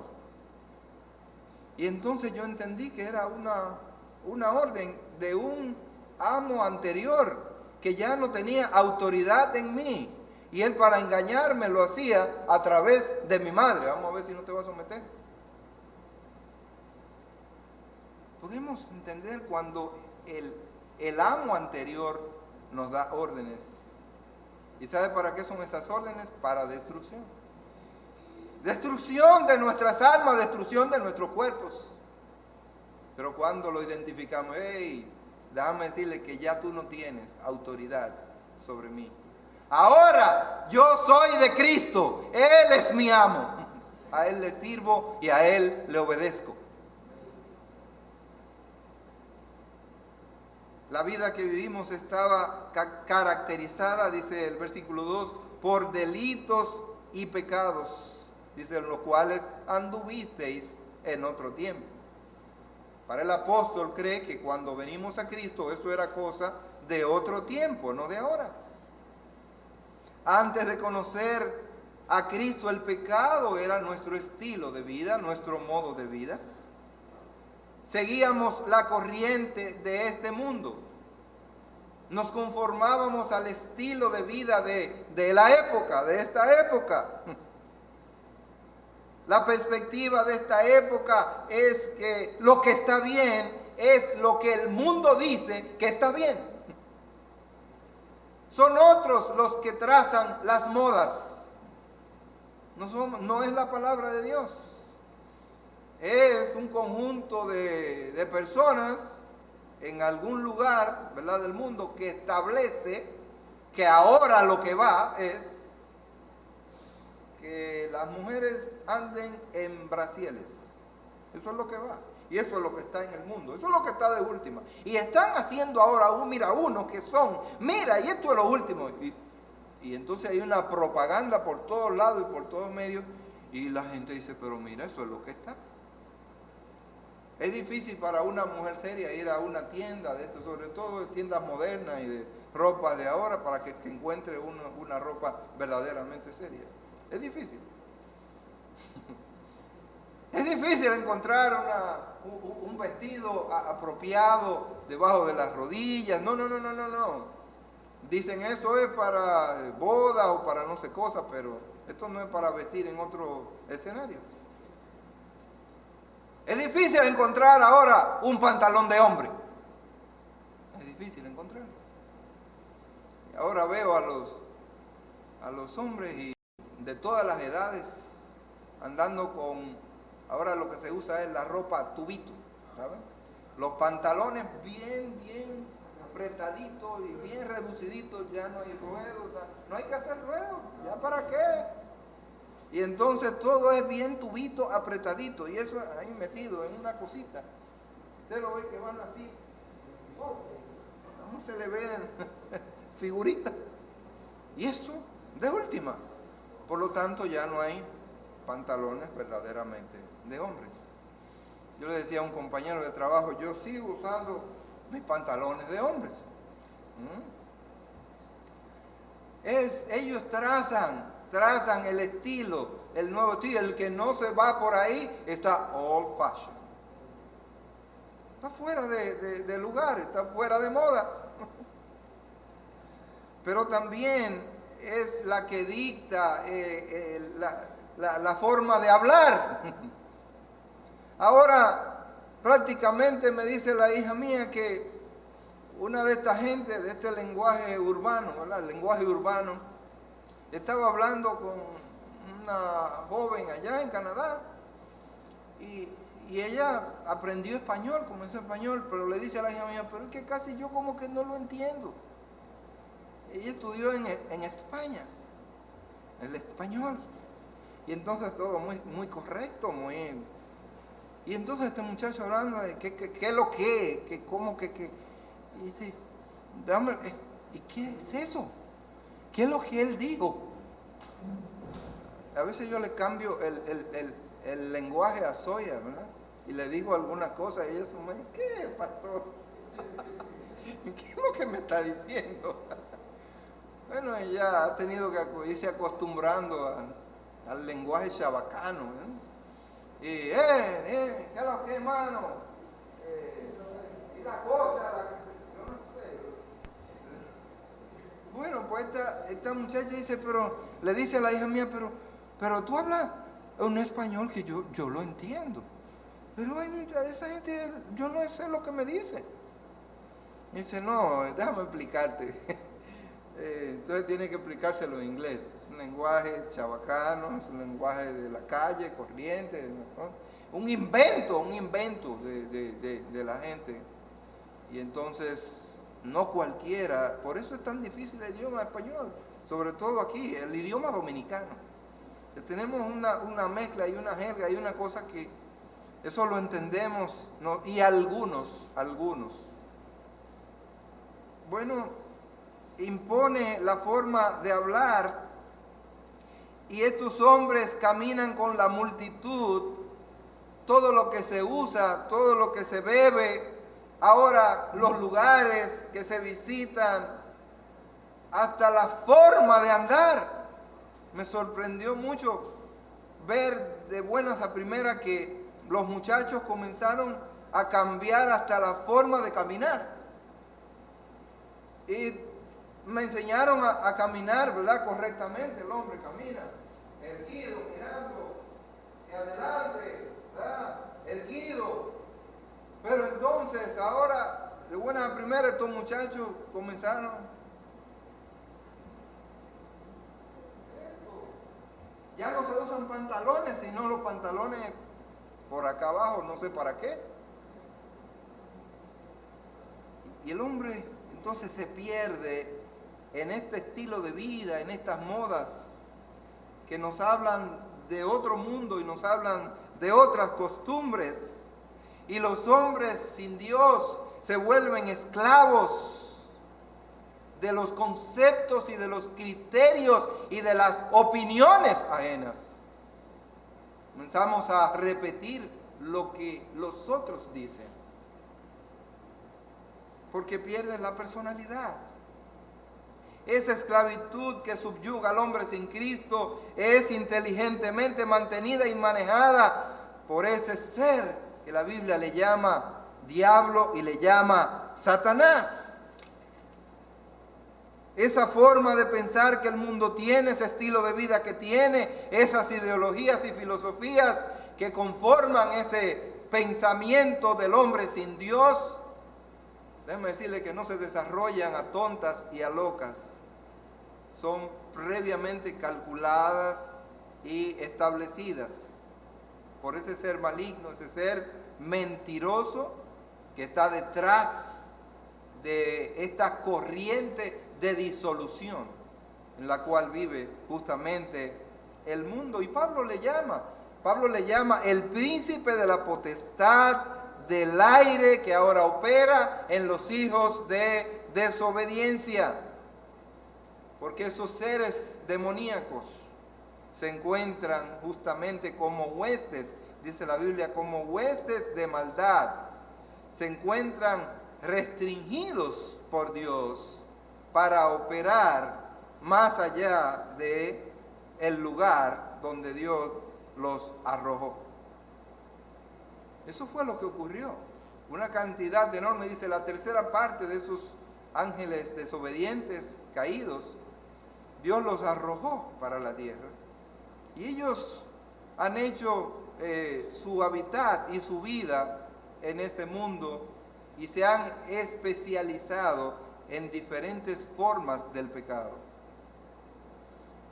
Y entonces yo entendí que era una orden de un amo anterior que ya no tenía autoridad en mí. Y él para engañarme lo hacía a través de mi madre. Vamos a ver si no te vas a someter. Podemos entender cuando el amo anterior nos da órdenes. ¿Y sabe para qué son esas órdenes? Para destrucción. Destrucción de nuestras almas, destrucción de nuestros cuerpos. Pero cuando lo identificamos, hey, déjame decirle que ya tú no tienes autoridad sobre mí. Ahora yo soy de Cristo, Él es mi amo. A Él le sirvo y a Él le obedezco. La vida que vivimos estaba caracterizada, dice el versículo 2, por delitos y pecados, dice, en los cuales anduvisteis en otro tiempo. Para el apóstol cree que cuando venimos a Cristo eso era cosa de otro tiempo, no de ahora. Antes de conocer a Cristo, el pecado era nuestro estilo de vida, nuestro modo de vida. Seguíamos la corriente de este mundo. Nos conformábamos al estilo de vida de la época, de esta época. La perspectiva de esta época es que lo que está bien es lo que el mundo dice que está bien. Son otros los que trazan las modas. No es la palabra de Dios. Es un conjunto de personas en algún lugar, ¿verdad?, del mundo que establece que ahora lo que va es que las mujeres anden en brasieles. Eso es lo que va. Y eso es lo que está en el mundo. Eso es lo que está de última. Y están haciendo ahora, unos que son, mira, y esto es lo último. Y entonces hay una propaganda por todos lados y por todos medios. Y la gente dice, pero mira, eso es lo que está. Es difícil para una mujer seria ir a una tienda de esto, sobre todo de tiendas modernas y de ropa de ahora, para que encuentre una ropa verdaderamente seria. Es difícil. Es difícil encontrar un vestido apropiado debajo de las rodillas. No. Dicen eso es para boda o para no sé cosa, pero esto no es para vestir en otro escenario. Es difícil encontrar ahora un pantalón de hombre. Es difícil encontrarlo. Y ahora veo a los hombres y de todas las edades andando con, ahora lo que se usa es la ropa tubito, ¿saben? Los pantalones bien apretaditos y bien reduciditos, ya no hay ruedos, no hay que hacer ruedos, ¿ya para qué? Y entonces todo es bien tubito, apretadito, y eso ahí metido en una cosita. Usted lo ve que van así, ¿Cómo se le ven figuritas? Y eso, de última. Por lo tanto, ya no hay pantalones verdaderamente de hombres. Yo le decía a un compañero de trabajo, yo sigo usando mis pantalones de hombres. Ellos trazan el estilo, el nuevo estilo. El que no se va por ahí está old fashion. Está fuera de lugar, está fuera de moda. Pero también es la que dicta la forma de hablar. Ahora, prácticamente me dice la hija mía que una de esta gente, de este lenguaje urbano, ¿verdad? El lenguaje urbano, estaba hablando con una joven allá en Canadá y ella aprendió español, comenzó español, pero le dice a la hija mía, pero es que casi yo como que no lo entiendo. Ella estudió en España, el español, y entonces todo muy correcto, Y entonces este muchacho hablando de qué es lo que, cómo que, y dice, dame, ¿y qué es eso? ¿Qué es lo que él dijo? A veces yo le cambio el lenguaje a Zoya, ¿verdad? Y le digo alguna cosa y ella se me dice, ¿qué, pastor? ¿Qué es lo que me está diciendo? Bueno, ella ha tenido que irse acostumbrando al lenguaje chabacano, ¿eh? Y, ¿qué es lo que, hermano? Y la cosa, yo no sé. Bueno, pues esta muchacha dice, pero, le dice a la hija mía, pero tú hablas un español que yo lo entiendo. Pero esa gente, yo no sé lo que me dice. Y dice, no, déjame explicarte. Entonces tiene que explicárselo en inglés. Es un lenguaje chabacano, es un lenguaje de la calle, corriente, ¿no? Un invento de la gente. Y entonces, no cualquiera, por eso es tan difícil el idioma español, sobre todo aquí, el idioma dominicano. Que tenemos una mezcla y una jerga y una cosa que eso lo entendemos, ¿no? Y algunos, bueno, impone la forma de hablar y estos hombres caminan con la multitud, todo lo que se usa, todo lo que se bebe, ahora los lugares que se visitan, hasta la forma de andar. Me sorprendió mucho ver de buenas a primeras que los muchachos comenzaron a cambiar hasta la forma de caminar. Y me enseñaron a caminar, ¿verdad? Correctamente. El hombre camina erguido, mirando hacia adelante, ¿verdad? Erguido. Pero entonces, ahora, de buenas a primeras, estos muchachos comenzaron. Ya no se usan pantalones, sino los pantalones por acá abajo, no sé para qué. Y el hombre entonces se pierde en este estilo de vida, en estas modas que nos hablan de otro mundo y nos hablan de otras costumbres. Y los hombres sin Dios se vuelven esclavos de los conceptos y de los criterios y de las opiniones ajenas. Comenzamos a repetir lo que los otros dicen, porque pierden la personalidad. Esa esclavitud que subyuga al hombre sin Cristo es inteligentemente mantenida y manejada por ese ser que la Biblia le llama diablo y le llama Satanás. Esa forma de pensar que el mundo tiene, ese estilo de vida que tiene, esas ideologías y filosofías que conforman ese pensamiento del hombre sin Dios, déjeme decirle que no se desarrollan a tontas y a locas. Son previamente calculadas y establecidas por ese ser maligno, ese ser mentiroso que está detrás de esta corriente de disolución en la cual vive justamente el mundo. Y Pablo le llama el príncipe de la potestad del aire que ahora opera en los hijos de desobediencia. Porque esos seres demoníacos se encuentran justamente como huestes, dice la Biblia, como huestes de maldad. Se encuentran restringidos por Dios para operar más allá de el lugar donde Dios los arrojó. Eso fue lo que ocurrió. Una cantidad enorme, dice, la tercera parte de esos ángeles desobedientes, caídos, Dios los arrojó para la tierra. Y ellos han hecho su hábitat y su vida en este mundo y se han especializado en diferentes formas del pecado.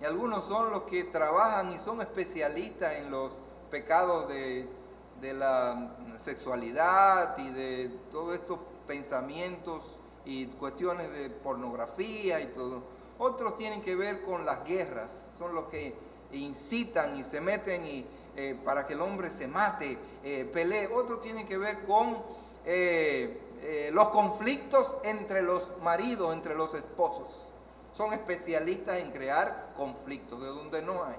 Y algunos son los que trabajan y son especialistas en los pecados de la sexualidad y de todos estos pensamientos y cuestiones de pornografía y todo. Otros tienen que ver con las guerras, son los que incitan y se meten para que el hombre se mate, pelee. Otros tienen que ver con los conflictos entre los maridos, entre los esposos. Son especialistas en crear conflictos de donde no hay.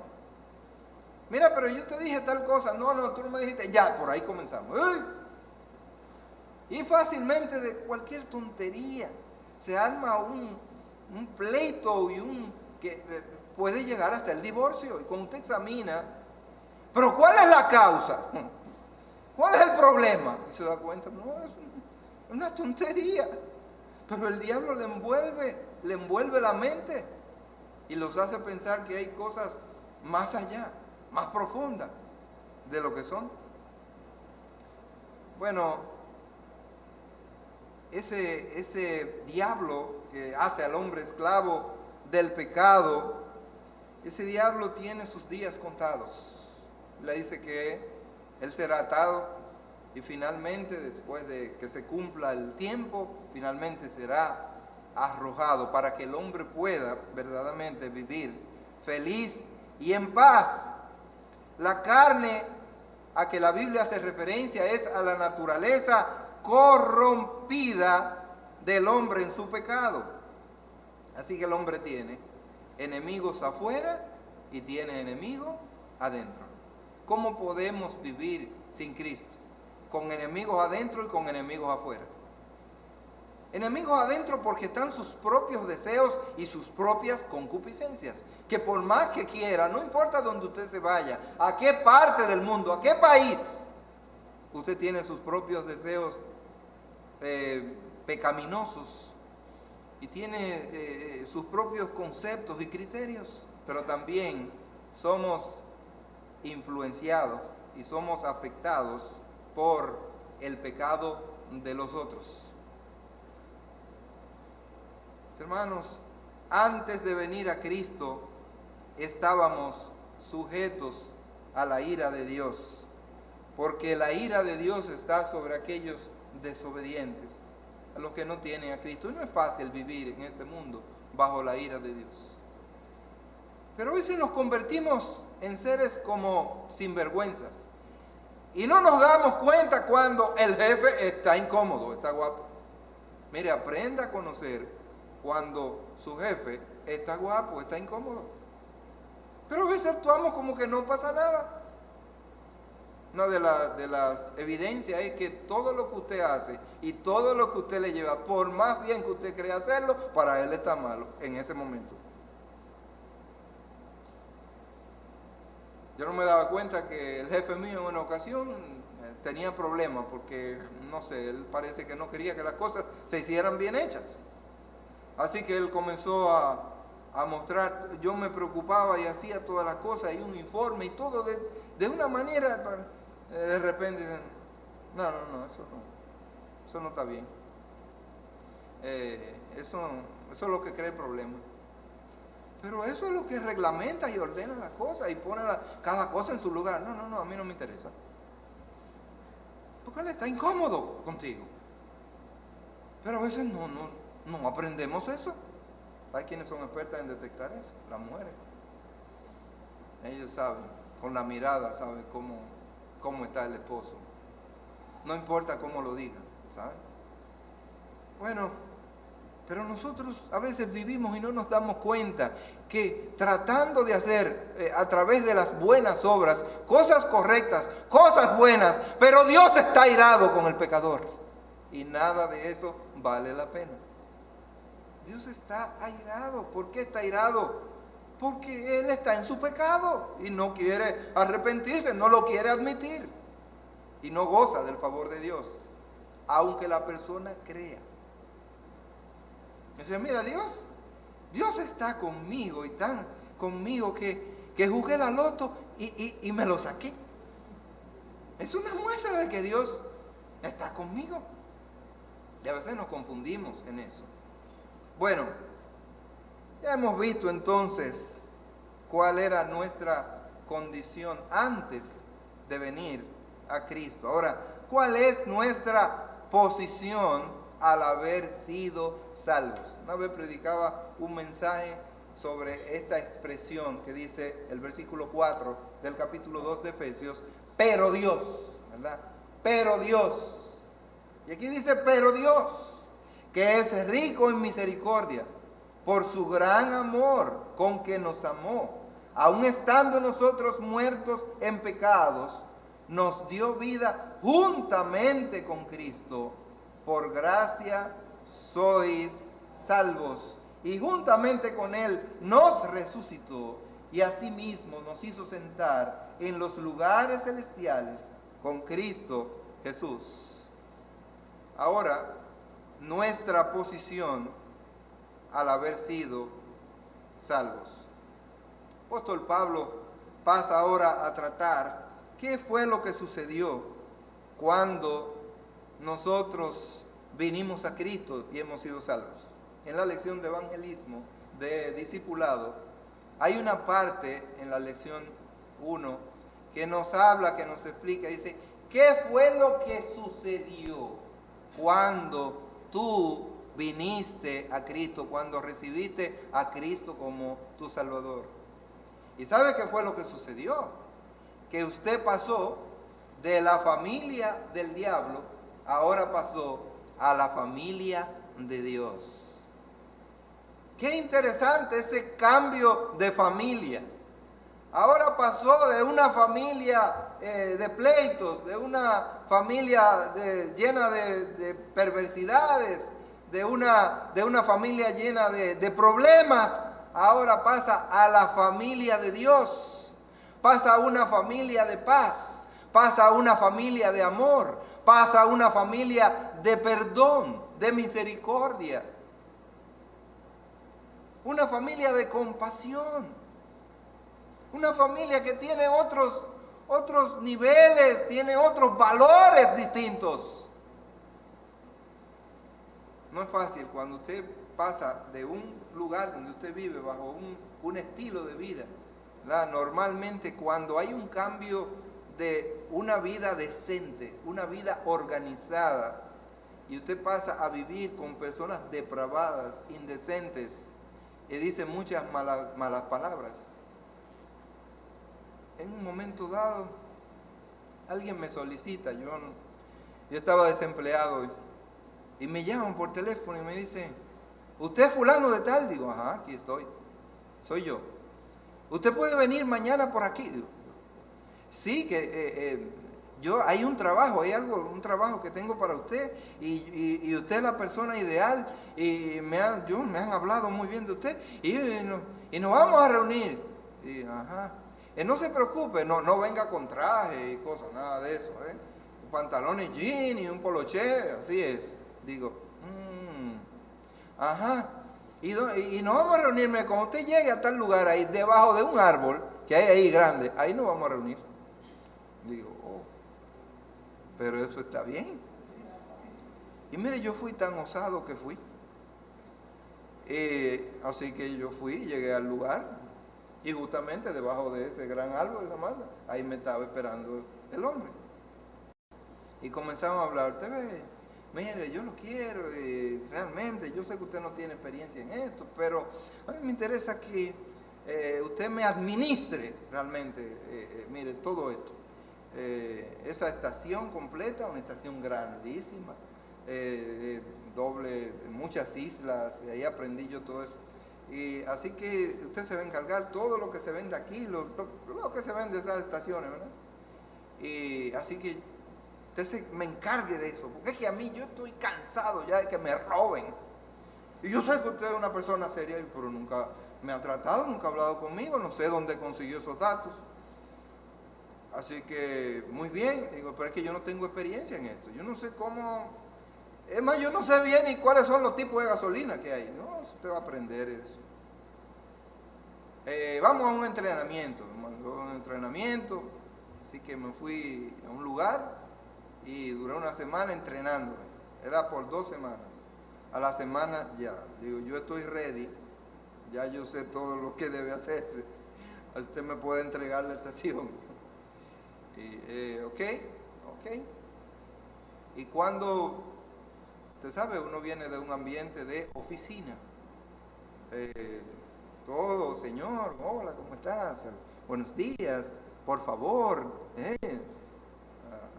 Mira, pero yo te dije tal cosa. No, tú no me dijiste. Ya, por ahí comenzamos. ¡Uy! Y fácilmente de cualquier tontería se arma un pleito y que puede llegar hasta el divorcio. Y cuando usted examina, pero ¿cuál es la causa? ¿Cuál es el problema? Y se da cuenta, no, es una tontería. Pero el diablo le envuelve la mente y los hace pensar que hay cosas más allá, más profundas de lo que son. Bueno, ese diablo que hace al hombre esclavo del pecado, ese diablo tiene sus días contados. Le dice que él será atado y finalmente, después de que se cumpla el tiempo, finalmente será arrojado para que el hombre pueda verdaderamente vivir feliz y en paz. La carne a que la Biblia hace referencia es a la naturaleza corrompida del hombre en su pecado. Así que el hombre tiene enemigos afuera y tiene enemigos adentro. ¿Cómo podemos vivir sin Cristo? Con enemigos adentro y con enemigos afuera. Enemigos adentro porque están sus propios deseos y sus propias concupiscencias, que por más que quiera, no importa dónde usted se vaya, a qué parte del mundo, a qué país, usted tiene sus propios deseos pecaminosos y tiene sus propios conceptos y criterios, pero también somos influenciados y somos afectados por el pecado de los otros. Hermanos, antes de venir a Cristo estábamos sujetos a la ira de Dios, porque la ira de Dios está sobre aquellos desobedientes, a los que no tienen a Cristo. Y no es fácil vivir en este mundo bajo la ira de Dios. Pero a veces nos convertimos en seres como sinvergüenzas y no nos damos cuenta cuando el jefe está incómodo, está guapo. Mire, aprenda a conocer cuando su jefe está guapo, está incómodo. Pero a veces actuamos como que no pasa nada. Una de las evidencias es que todo lo que usted hace y todo lo que usted le lleva, por más bien que usted crea hacerlo, para él está malo en ese momento. Yo no me daba cuenta que el jefe mío en una ocasión tenía problemas porque, no sé, él parece que no quería que las cosas se hicieran bien hechas. Así que él comenzó a mostrar, yo me preocupaba y hacía todas las cosas y un informe y todo de una manera, de repente dicen, no, eso no está bien. Eso es lo que crea el problema. Pero eso es lo que reglamenta y ordena las cosas y pone cada cosa en su lugar. No, a mí no me interesa. Porque él está incómodo contigo. Pero a veces no aprendemos eso. Hay quienes son expertas en detectar eso, las mujeres. Ellos saben, con la mirada saben cómo está el esposo. no importa cómo lo digan, ¿saben? Bueno, pero nosotros a veces vivimos y no nos damos cuenta que tratando de hacer a través de las buenas obras cosas correctas, cosas buenas, pero Dios está airado con el pecador y nada de eso vale la pena. Dios está airado. ¿Por qué está airado? Porque Él está en su pecado y no quiere arrepentirse, no lo quiere admitir y no goza del favor de Dios, aunque la persona crea. Dice, mira, Dios está conmigo y tan conmigo que jugué la loto y me lo saqué. Es una muestra de que Dios está conmigo. Y a veces nos confundimos en eso. Bueno, ya hemos visto entonces cuál era nuestra condición antes de venir a Cristo. Ahora, ¿cuál es nuestra posición al haber sido salvos? Una vez predicaba un mensaje sobre esta expresión que dice el versículo 4 del capítulo 2 de Efesios, pero Dios, ¿verdad? Pero Dios. Y aquí dice, pero Dios, que es rico en misericordia, por su gran amor con que nos amó, aun estando nosotros muertos en pecados, nos dio vida juntamente con Cristo. Por gracia sois salvos, y juntamente con Él nos resucitó, y asimismo nos hizo sentar en los lugares celestiales con Cristo Jesús. Ahora, nuestra posición al haber sido salvos. El apóstol Pablo pasa ahora a tratar qué fue lo que sucedió cuando nosotros vinimos a Cristo y hemos sido salvos. En la lección de evangelismo, de discipulado, hay una parte en la lección 1 que nos habla, que nos explica, dice, ¿qué fue lo que sucedió cuando tú viniste a Cristo, cuando recibiste a Cristo como tu Salvador? ¿Y sabe qué fue lo que sucedió? Que usted pasó de la familia del diablo, ahora pasó a la familia de Dios. Qué interesante ese cambio de familia. Ahora pasó de una familia de pleitos, de una familia llena de perversidades, de una familia llena de problemas. Ahora pasa a la familia de Dios, pasa a una familia de paz, pasa a una familia de amor, pasa a una familia de perdón, de misericordia, una familia de compasión, una familia que tiene otros niveles, tiene otros valores distintos. No es fácil cuando usted pasa de un lugar donde usted vive bajo un estilo de vida, ¿verdad? Normalmente cuando hay un cambio de una vida decente, una vida organizada, y usted pasa a vivir con personas depravadas, indecentes, y dice muchas malas palabras. En un momento dado, alguien me solicita, yo estaba desempleado, y me llaman por teléfono y me dicen, ¿usted es fulano de tal? Digo, ajá, aquí estoy, soy yo. ¿Usted puede venir mañana por aquí? Digo, sí, que hay un trabajo, un trabajo que tengo para usted, y usted es la persona ideal, y me han hablado muy bien de usted, y nos vamos a reunir. Y, ajá, no se preocupe, no venga con traje y cosas, nada de eso, pantalones jean y un poloché, así es. Digo, ajá, y nos vamos a reunirme, cuando usted llegue a tal lugar ahí, debajo de un árbol que hay ahí grande, ahí nos vamos a reunir. Digo, pero eso está bien. Y mire, yo fui tan osado que fui. Así que yo fui, llegué al lugar, y justamente debajo de ese gran árbol, esa mata, ahí me estaba esperando el hombre. Y comenzamos a hablar, usted ve, mire, yo lo quiero, realmente, yo sé que usted no tiene experiencia en esto, pero a mí me interesa que usted me administre realmente, mire, todo esto. esa estación completa, una estación grandísima, doble, muchas islas, y ahí aprendí yo todo eso. Y así que usted se va a encargar todo lo que se vende aquí, lo que se vende de esas estaciones, ¿verdad? Y así que usted me encargue de eso, porque es que a mí yo estoy cansado ya de que me roben. Y yo sé que usted es una persona seria, pero nunca me ha tratado, nunca ha hablado conmigo, no sé dónde consiguió esos datos. Así que, muy bien, digo, pero es que yo no tengo experiencia en esto, yo no sé cómo, es más, yo no sé bien ni cuáles son los tipos de gasolina que hay, ¿no? Usted va a aprender eso. Vamos a un entrenamiento, así que me fui a un lugar y duré una semana entrenándome, era por 2 semanas, a la semana ya, digo, yo estoy ready, ya yo sé todo lo que debe hacerse, usted me puede entregar la estación. Y, ok. Y cuando, usted sabe, uno viene de un ambiente de oficina, todo, señor, hola, ¿cómo estás? Buenos días, por favor, a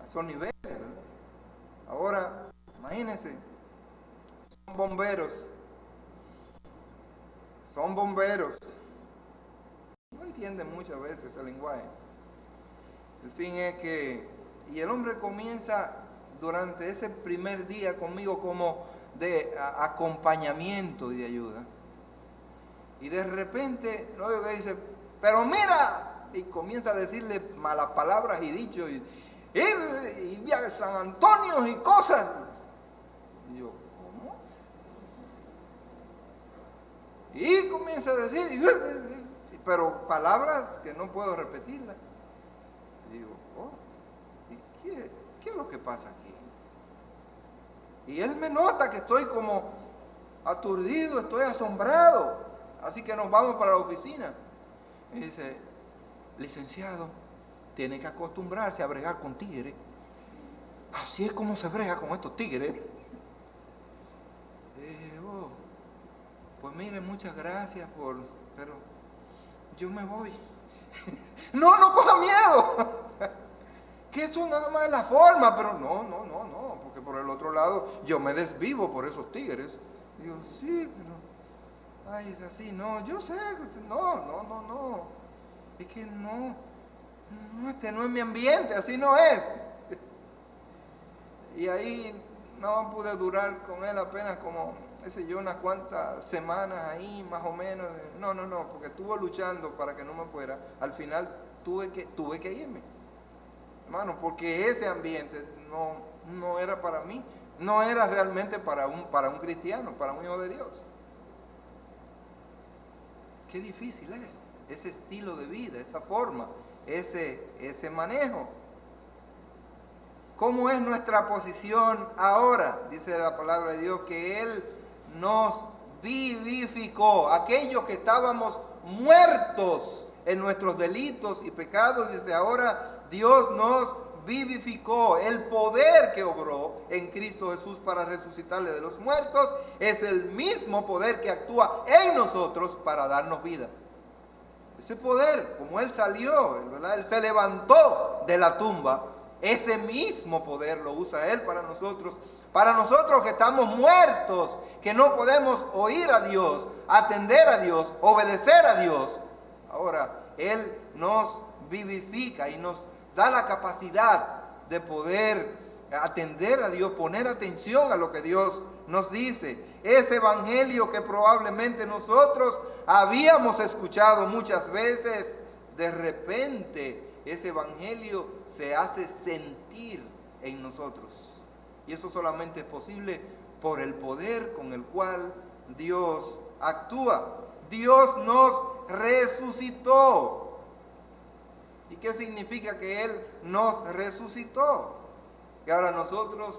esos niveles. Ahora, imagínense, son bomberos, no entienden muchas veces el lenguaje. El fin es que, y el hombre comienza durante ese primer día conmigo como de acompañamiento y de ayuda. Y de repente, luego que dice, pero mira, y comienza a decirle malas palabras y dichos, y vía de San Antonio y cosas. Y yo, ¿cómo? Y comienza a decir, pero palabras que no puedo repetirlas. Y digo, ¿y qué es lo que pasa aquí? Y él me nota que estoy como aturdido, estoy asombrado. Así que nos vamos para la oficina. Y dice, licenciado, tiene que acostumbrarse a bregar con tigres. Así es como se brega con estos tigres. Pues mire, muchas gracias pero yo me voy. No coja miedo. Que eso nada más es la forma, pero no, porque por el otro lado yo me desvivo por esos tigres. Digo, sí, pero, ay, es así, no, yo sé, no, es que no, este no es mi ambiente, así no es. Y ahí no pude durar con él apenas como, qué sé yo, unas cuantas semanas ahí, más o menos. No, porque estuvo luchando para que no me fuera. Al final tuve que irme, hermano, porque ese ambiente no era para mí, no era realmente para un cristiano, para un hijo de Dios. Qué difícil es ese estilo de vida, esa forma, ese manejo. ¿Cómo es nuestra posición ahora? Dice la palabra de Dios que Él nos vivificó. Aquellos que estábamos muertos en nuestros delitos y pecados, dice ahora Dios nos vivificó. El poder que obró en Cristo Jesús para resucitarle de los muertos es el mismo poder que actúa en nosotros para darnos vida. Ese poder, como Él salió, ¿verdad? Él se levantó de la tumba. Ese mismo poder lo usa Él para nosotros que estamos muertos, que no podemos oír a Dios, atender a Dios, obedecer a Dios. Ahora, Él nos vivifica y nos da la capacidad de poder atender a Dios, poner atención a lo que Dios nos dice. Ese evangelio que probablemente nosotros habíamos escuchado muchas veces, de repente ese evangelio se hace sentir en nosotros. Y eso solamente es posible por el poder con el cual Dios actúa. Dios nos resucitó. ¿Y qué significa que Él nos resucitó? Que ahora nosotros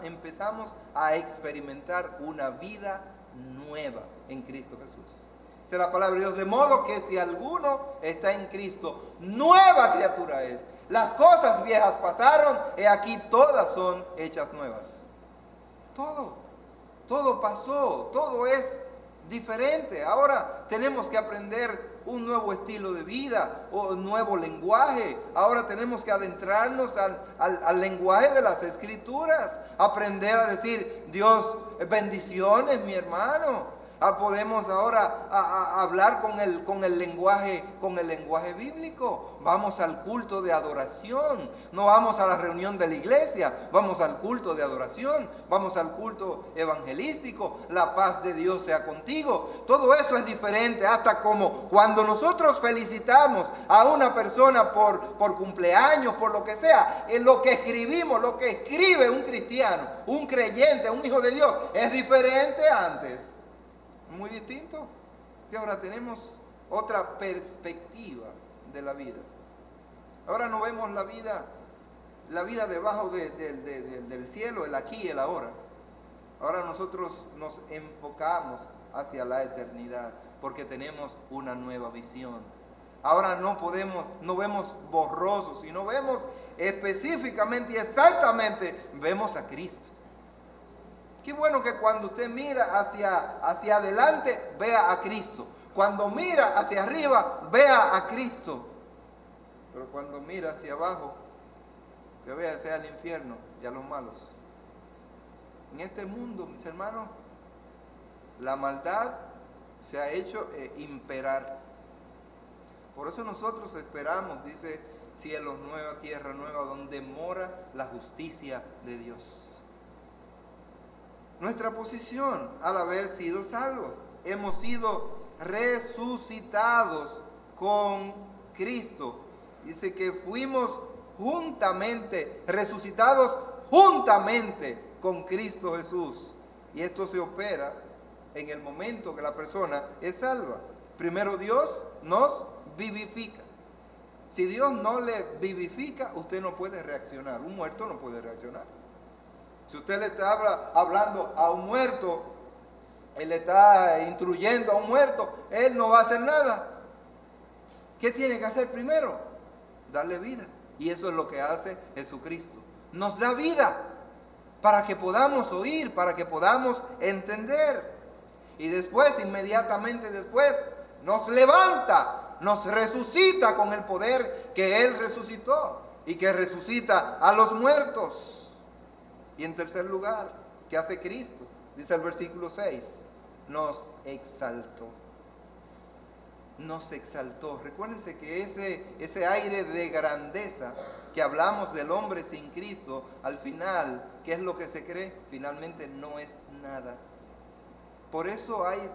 empezamos a experimentar una vida nueva en Cristo Jesús. Dice la palabra de Dios, de modo que si alguno está en Cristo, nueva criatura es. Las cosas viejas pasaron, y aquí todas son hechas nuevas. Todo pasó, todo es diferente. Ahora tenemos que aprender un nuevo estilo de vida o un nuevo lenguaje. Ahora tenemos que adentrarnos al lenguaje de las Escrituras, aprender a decir, Dios, bendiciones, mi hermano. Podemos ahora hablar con el lenguaje bíblico. Vamos al culto de adoración. No vamos a la reunión de la iglesia, vamos al culto de adoración, vamos al culto evangelístico. La paz de Dios sea contigo. Todo eso es diferente, hasta como cuando nosotros felicitamos a una persona por cumpleaños, por lo que sea, en lo que escribimos, lo que escribe un cristiano, un creyente, un hijo de Dios, es diferente antes. Muy distinto, que ahora tenemos otra perspectiva de la vida. Ahora no vemos la vida debajo del cielo, el aquí y el ahora. Ahora nosotros nos enfocamos hacia la eternidad, porque tenemos una nueva visión. Ahora no vemos borrosos, sino vemos específicamente y exactamente, vemos a Cristo. Qué bueno que cuando usted mira hacia adelante, vea a Cristo. Cuando mira hacia arriba, vea a Cristo. Pero cuando mira hacia abajo, que vea sea el infierno y a los malos. En este mundo, mis hermanos, la maldad se ha hecho imperar. Por eso nosotros esperamos, dice, cielos nueva, tierra nueva, donde mora la justicia de Dios. Nuestra posición al haber sido salvos, hemos sido resucitados con Cristo. Dice que fuimos juntamente, resucitados juntamente con Cristo Jesús. Y esto se opera en el momento que la persona es salva. Primero Dios nos vivifica. Si Dios no le vivifica, usted no puede reaccionar. Un muerto no puede reaccionar. Si usted le está hablando a un muerto, él le está instruyendo a un muerto, él no va a hacer nada. ¿Qué tiene que hacer primero? Darle vida. Y eso es lo que hace Jesucristo. Nos da vida para que podamos oír, para que podamos entender. Y después, inmediatamente después, nos levanta, nos resucita con el poder que Él resucitó y que resucita a los muertos. Y en tercer lugar, ¿qué hace Cristo? Dice el versículo 6, nos exaltó. Nos exaltó. Recuérdense que ese aire de grandeza que hablamos del hombre sin Cristo, al final, ¿qué es lo que se cree? Finalmente no es nada. Por eso hay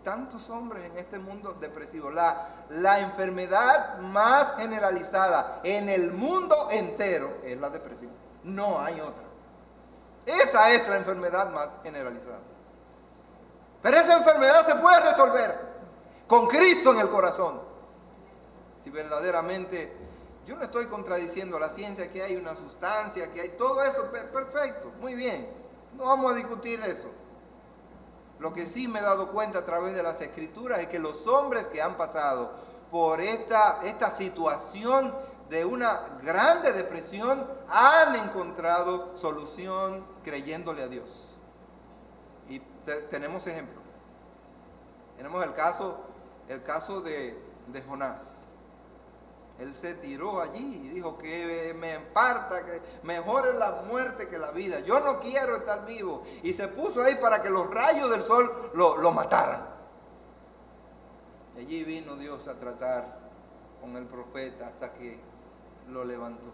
tantos hombres en este mundo depresivos. La enfermedad más generalizada en el mundo entero es la depresión. No hay otra. Esa es la enfermedad más generalizada. Pero esa enfermedad se puede resolver con Cristo en el corazón. Si verdaderamente, yo no estoy contradiciendo la ciencia, que hay una sustancia, que hay todo eso, perfecto, muy bien. No vamos a discutir eso. Lo que sí me he dado cuenta a través de las Escrituras es que los hombres que han pasado por esta situación de una grande depresión han encontrado solución creyéndole a Dios. Y tenemos ejemplos. Tenemos el caso de Jonás. Él se tiró allí y dijo que me emparta, que mejor es la muerte que la vida. Yo no quiero estar vivo. Y se puso ahí para que los rayos del sol lo mataran. Y allí vino Dios a tratar con el profeta hasta que lo levantó.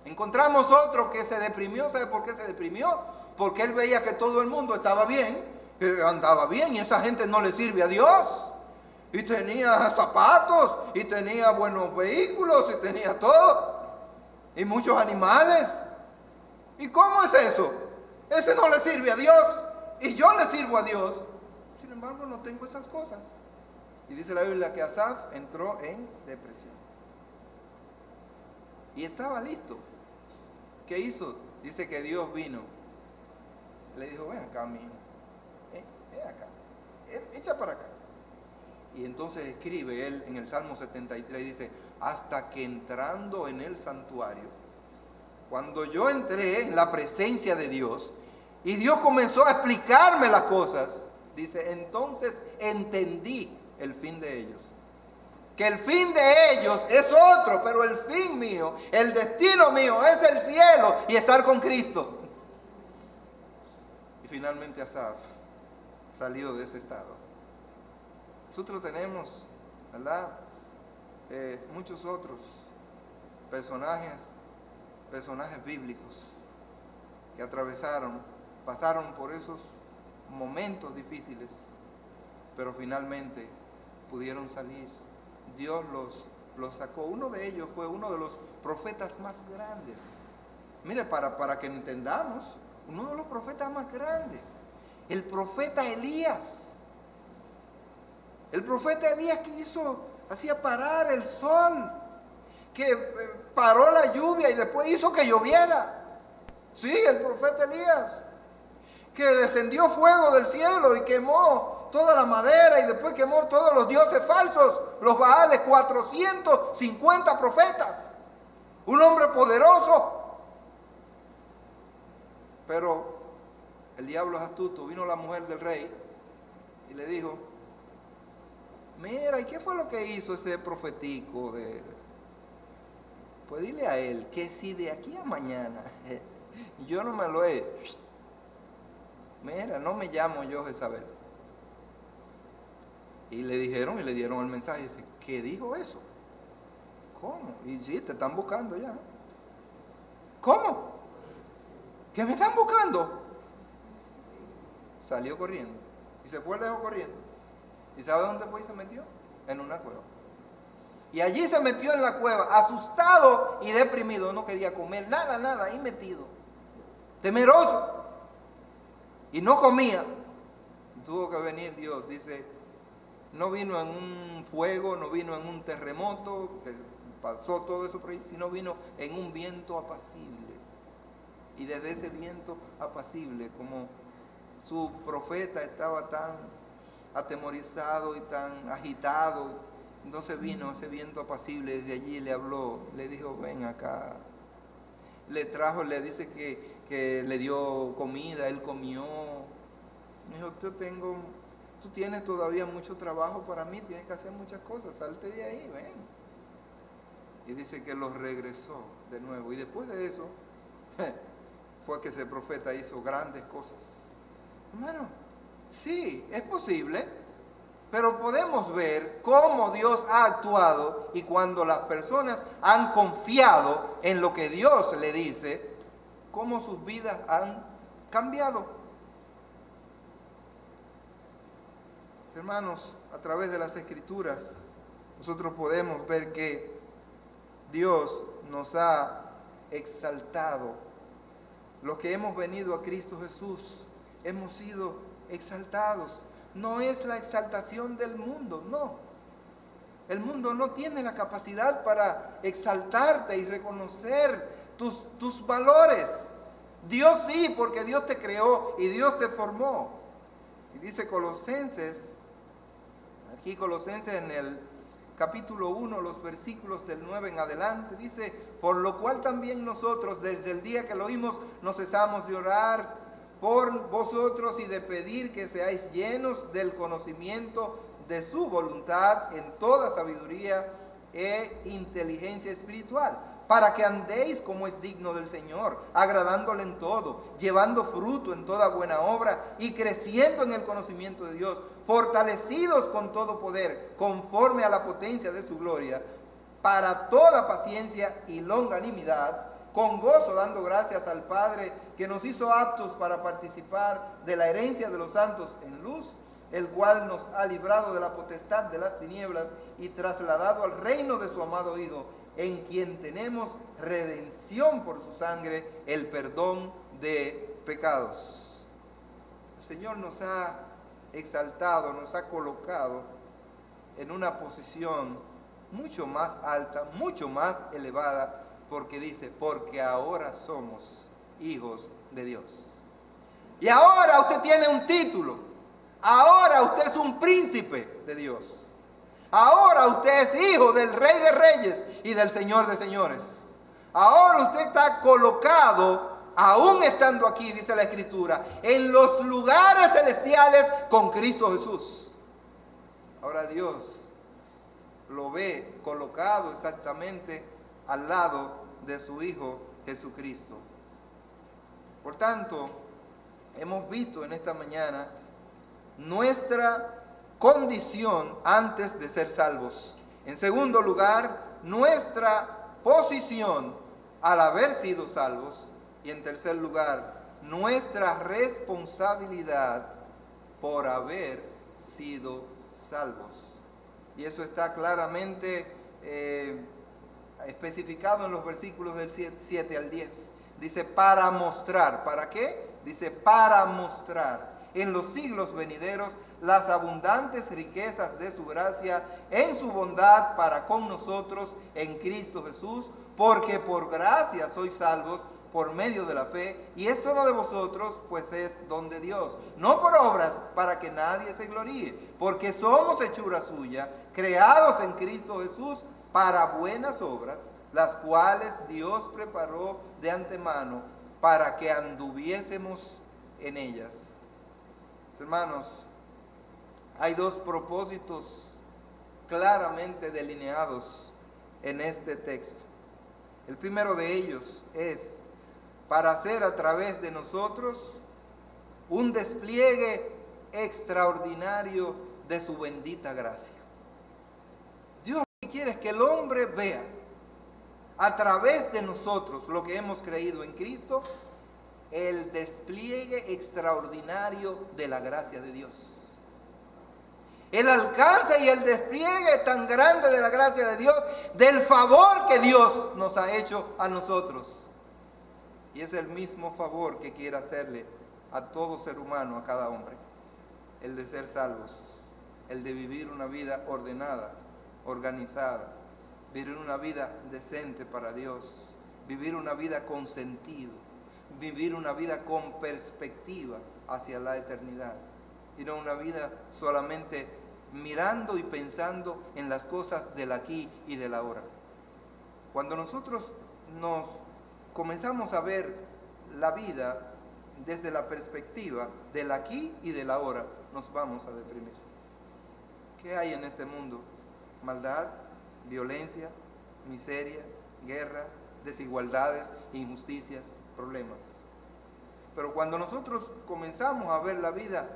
Encontramos otro que se deprimió. ¿Sabe por qué se deprimió? Porque él veía que todo el mundo estaba bien, que andaba bien, y esa gente no le sirve a Dios. Y tenía zapatos, y tenía buenos vehículos, y tenía todo, y muchos animales. ¿Y cómo es eso? Ese no le sirve a Dios, y yo le sirvo a Dios. Sin embargo, no tengo esas cosas. Y dice la Biblia que Asaf entró en depresión. Y estaba listo. ¿Qué hizo? Dice que Dios vino. Le dijo, ven acá, mi hijo. Ven acá. Echa para acá. Y entonces escribe él en el Salmo 73, dice, hasta que entrando en el santuario, cuando yo entré en la presencia de Dios, y Dios comenzó a explicarme las cosas, dice, entonces entendí el fin de ellos. que el fin de ellos es otro, pero el fin mío, el destino mío es el cielo y estar con Cristo. Y finalmente Asaf salió de ese estado. Nosotros tenemos, ¿verdad?, muchos otros personajes bíblicos que pasaron por esos momentos difíciles, pero finalmente pudieron salir. Dios los sacó. Uno de ellos fue uno de los profetas más grandes. Mire, para que entendamos, uno de los profetas más grandes, el profeta Elías. El profeta Elías que hacía parar el sol, que paró la lluvia y después hizo que lloviera. Sí, el profeta Elías, que descendió fuego del cielo y quemó toda la madera y después quemó todos los dioses falsos, los Baales, 450 profetas. Un hombre poderoso. Pero el diablo es astuto. Vino la mujer del rey y le dijo: mira, ¿y qué fue lo que hizo ese profetico de...? Pues dile a él que si de aquí a mañana yo no me lo he... Mira, no me llamo yo Jezabel. Y le dijeron y le dieron el mensaje. Dice: ¿qué dijo eso? ¿Cómo? Y sí, te están buscando ya. ¿Cómo? ¿Que me están buscando? Salió corriendo. Y se fue lejos corriendo. ¿Y sabe dónde fue y se metió? En una cueva. Y allí se metió en la cueva, asustado y deprimido. No quería comer nada, ahí metido. Temeroso. Y no comía. Tuvo que venir Dios. Dice, no vino en un fuego, no vino en un terremoto, que pasó todo eso por ahí, sino vino en un viento apacible. Y desde ese viento apacible, como su profeta estaba tan atemorizado y tan agitado, entonces vino ese viento apacible, desde allí le habló, le dijo: ven acá. Le trajo, le dice que le dio comida, él comió. Me dijo: tú tienes todavía mucho trabajo para mí, tienes que hacer muchas cosas, salte de ahí, ven. Y dice que los regresó de nuevo. Y después de eso, fue que ese profeta hizo grandes cosas. Hermano, sí, es posible, pero podemos ver cómo Dios ha actuado, y cuando las personas han confiado en lo que Dios le dice, cómo sus vidas han cambiado. Hermanos, a través de las Escrituras, nosotros podemos ver que Dios nos ha exaltado. Los que hemos venido a Cristo Jesús, hemos sido exaltados. No es la exaltación del mundo, no. El mundo no tiene la capacidad para exaltarte y reconocer tus valores. Dios sí, porque Dios te creó y Dios te formó. Y dice Colosenses, aquí Colosenses en el capítulo 1, los versículos del 9 en adelante, dice: por lo cual también nosotros, desde el día que lo oímos, no cesamos de orar por vosotros y de pedir que seáis llenos del conocimiento de su voluntad en toda sabiduría e inteligencia espiritual, para que andéis como es digno del Señor, agradándole en todo, llevando fruto en toda buena obra y creciendo en el conocimiento de Dios, fortalecidos con todo poder, conforme a la potencia de su gloria, para toda paciencia y longanimidad, con gozo dando gracias al Padre que nos hizo aptos para participar de la herencia de los santos en luz, el cual nos ha librado de la potestad de las tinieblas y trasladado al reino de su amado Hijo, en quien tenemos redención por su sangre, el perdón de pecados. El Señor nos ha exaltado, nos ha colocado en una posición mucho más alta, mucho más elevada, porque dice: porque ahora somos hijos de Dios. Y ahora usted tiene un título. Ahora usted es un príncipe de Dios. Ahora usted es hijo del Rey de Reyes y del Señor de Señores. Ahora usted está colocado, aún estando aquí, dice la Escritura, en los lugares celestiales con Cristo Jesús. Ahora Dios lo ve colocado exactamente al lado de su Hijo Jesucristo. Por tanto, hemos visto en esta mañana nuestra condición antes de ser salvos. En segundo lugar, nuestra posición al haber sido salvos. Y en tercer lugar, nuestra responsabilidad por haber sido salvos. Y eso está claramente especificado en los versículos del 7 al 10. Dice, para mostrar. ¿Para qué? Dice, para mostrar en los siglos venideros las abundantes riquezas de su gracia en su bondad para con nosotros en Cristo Jesús, porque por gracia sois salvos por medio de la fe, y esto no de vosotros, pues es don de Dios, no por obras, para que nadie se gloríe, porque somos hechura suya, creados en Cristo Jesús para buenas obras, las cuales Dios preparó de antemano para que anduviésemos en ellas. Hermanos, hay dos propósitos claramente delineados en este texto. El primero de ellos es para hacer a través de nosotros un despliegue extraordinario de su bendita gracia. Dios lo que quiere es que el hombre vea a través de nosotros, lo que hemos creído en Cristo, el despliegue extraordinario de la gracia de Dios. El alcance y el despliegue tan grande de la gracia de Dios, del favor que Dios nos ha hecho a nosotros. Y es el mismo favor que quiere hacerle a todo ser humano, a cada hombre. El de ser salvos, el de vivir una vida ordenada, organizada, vivir una vida decente para Dios, vivir una vida con sentido, vivir una vida con perspectiva hacia la eternidad, y no una vida solamente mirando y pensando en las cosas del aquí y del ahora. Cuando nosotros nos comenzamos a ver la vida desde la perspectiva del aquí y del ahora, nos vamos a deprimir. ¿Qué hay en este mundo? Maldad, violencia, miseria, guerra, desigualdades, injusticias, problemas. Pero cuando nosotros comenzamos a ver la vida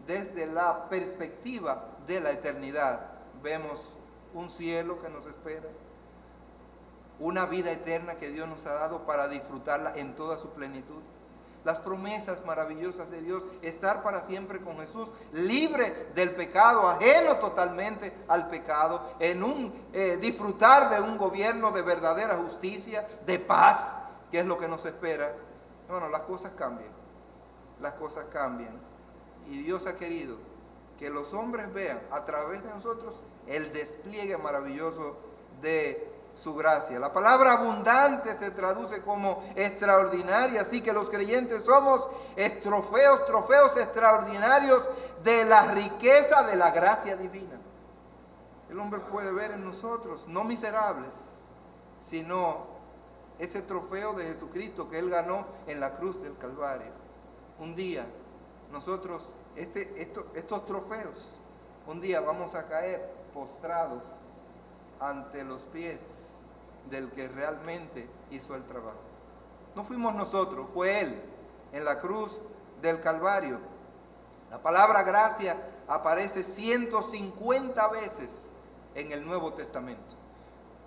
desde la perspectiva de la eternidad, vemos un cielo que nos espera, una vida eterna que Dios nos ha dado para disfrutarla en toda su plenitud, las promesas maravillosas de Dios, estar para siempre con Jesús, libre del pecado, ajeno totalmente al pecado, disfrutar de un gobierno de verdadera justicia, de paz, que es lo que nos espera. Bueno, las cosas cambian, y Dios ha querido que los hombres vean a través de nosotros el despliegue maravilloso de su gracia. La palabra abundante se traduce como extraordinaria, así que los creyentes somos trofeos extraordinarios de la riqueza de la gracia divina. El hombre puede ver en nosotros, no miserables, sino ese trofeo de Jesucristo que Él ganó en la cruz del Calvario. Un día nosotros, estos trofeos, un día vamos a caer postrados ante los pies del que realmente hizo el trabajo. No fuimos nosotros, fue Él en la cruz del Calvario. La palabra gracia aparece 150 veces en el Nuevo Testamento.